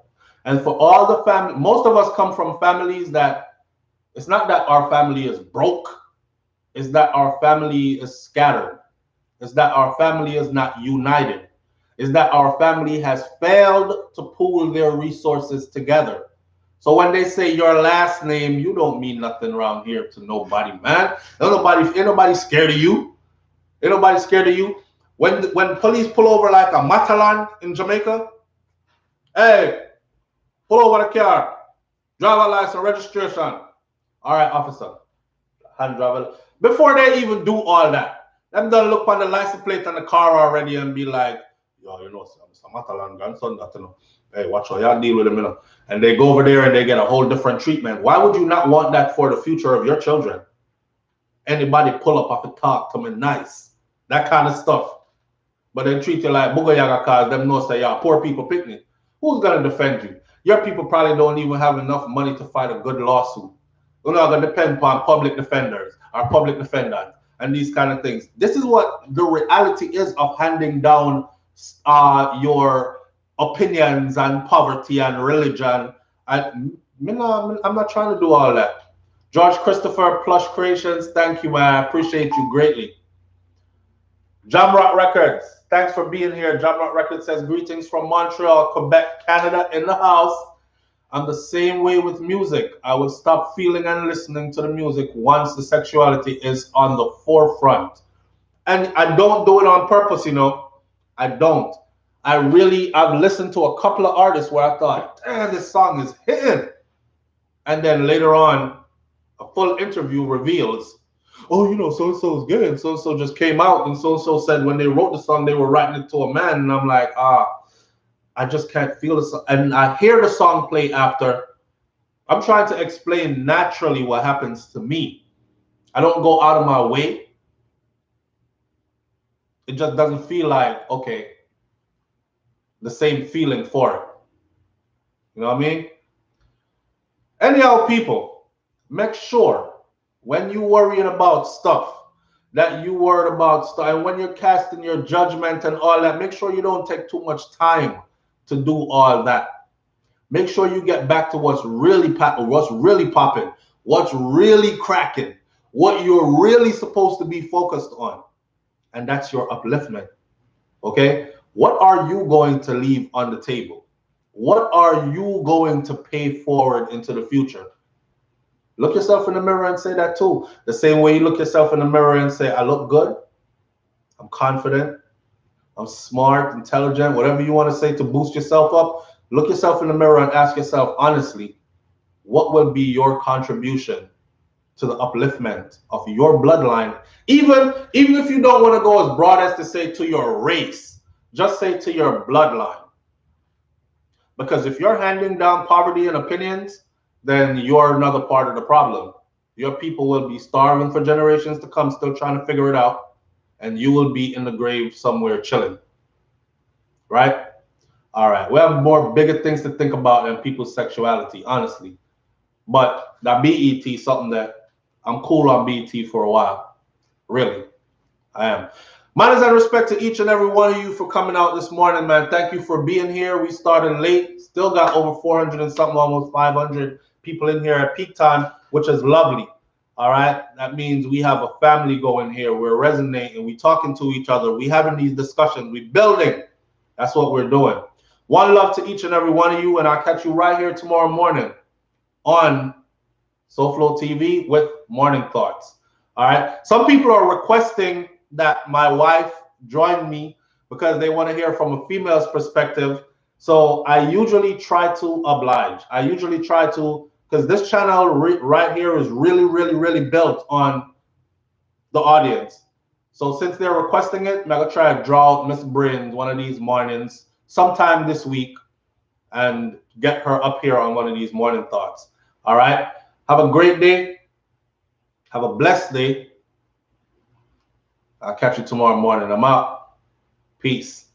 And for all the family, most of us come from families that it's not that our family is broke, it's that our family is scattered. It's that our family is not united. It's that our family has failed to pool their resources together. So when they say your last name, you don't mean nothing around here to nobody, man. Ain't nobody scared of you. Ain't nobody scared of you. When police pull over like a Matalan in Jamaica, hey, pull over the car, driver license, registration. All right, officer, hand driver. Before they even do all that, them done look on the license plate on the car already and be like, yo, you know, Mr. Matalan grandson, that you know. Hey, watch how y'all deal with him, you know. And they go over there and they get a whole different treatment. Why would you not want that for the future of your children? Anybody pull up off and talk to me nice, that kind of stuff. But they treat you like Bugayaga cars, them know say, yeah, poor people picnic. Who's going to defend you? Your people probably don't even have enough money to fight a good lawsuit. You're not going to depend upon public defenders or public defendants and these kind of things. This is what the reality is of handing down your opinions and poverty and religion. I'm not trying to do all that. George Christopher, Plush Creations, thank you, man. I appreciate you greatly. Jamrock Records, thanks for being here. Jamrock Records says, greetings from Montreal, Quebec, Canada in the house. I'm the same way with music. I will stop feeling and listening to the music once the sexuality is on the forefront. And I don't do it on purpose, you know. I don't. I've listened to a couple of artists where I thought, damn, this song is hitting. And then later on, a full interview reveals, oh, you know, so-and-so is gay, and so-and-so just came out, and so-and-so said when they wrote the song, they were writing it to a man, and I'm like, I just can't feel the song. And I hear the song play after. I'm trying to explain naturally what happens to me. I don't go out of my way. It just doesn't feel like, okay, the same feeling for it. You know what I mean? Anyhow, people, make sure when you worrying about stuff, that you worried about stuff, and when you're casting your judgment and all that, make sure you don't take too much time to do all that. Make sure you get back to what's really popping, what's really cracking, what you're really supposed to be focused on, and that's your upliftment. Okay? What are you going to leave on the table? What are you going to pay forward into the future? Look yourself in the mirror and say that too. The same way you look yourself in the mirror and say, I look good, I'm confident, I'm smart, intelligent, whatever you want to say to boost yourself up. Look yourself in the mirror and ask yourself honestly, what will be your contribution to the upliftment of your bloodline? Even if you don't want to go as broad as to say to your race, just say to your bloodline. Because if you're handing down poverty and opinions, then you're another part of the problem. Your people will be starving for generations to come, still trying to figure it out, and you will be in the grave somewhere chilling. Right? All right. We have more bigger things to think about than people's sexuality, honestly. But that BET is something that I'm cool on BET for a while. Really. I am. Manners and respect to each and every one of you for coming out this morning, man. Thank you for being here. We started late. Still got over 400 and something, almost 500 people in here at peak time, which is lovely. All right. That means we have a family going here. We're resonating. We talking to each other. We having these discussions. We building. That's what we're doing. One love to each and every one of you, and I'll catch you right here tomorrow morning on SoFlo TV with Morning Thoughts. All right. Some people are requesting that my wife join me because they want to hear from a female's perspective. So I usually try to oblige. I usually try to, because this channel right here is really, really, really built on the audience. So since they're requesting it, I'm going to try to draw out Miss Brains one of these mornings sometime this week and get her up here on one of these morning thoughts. All right. Have a great day. Have a blessed day. I'll catch you tomorrow morning. I'm out. Peace.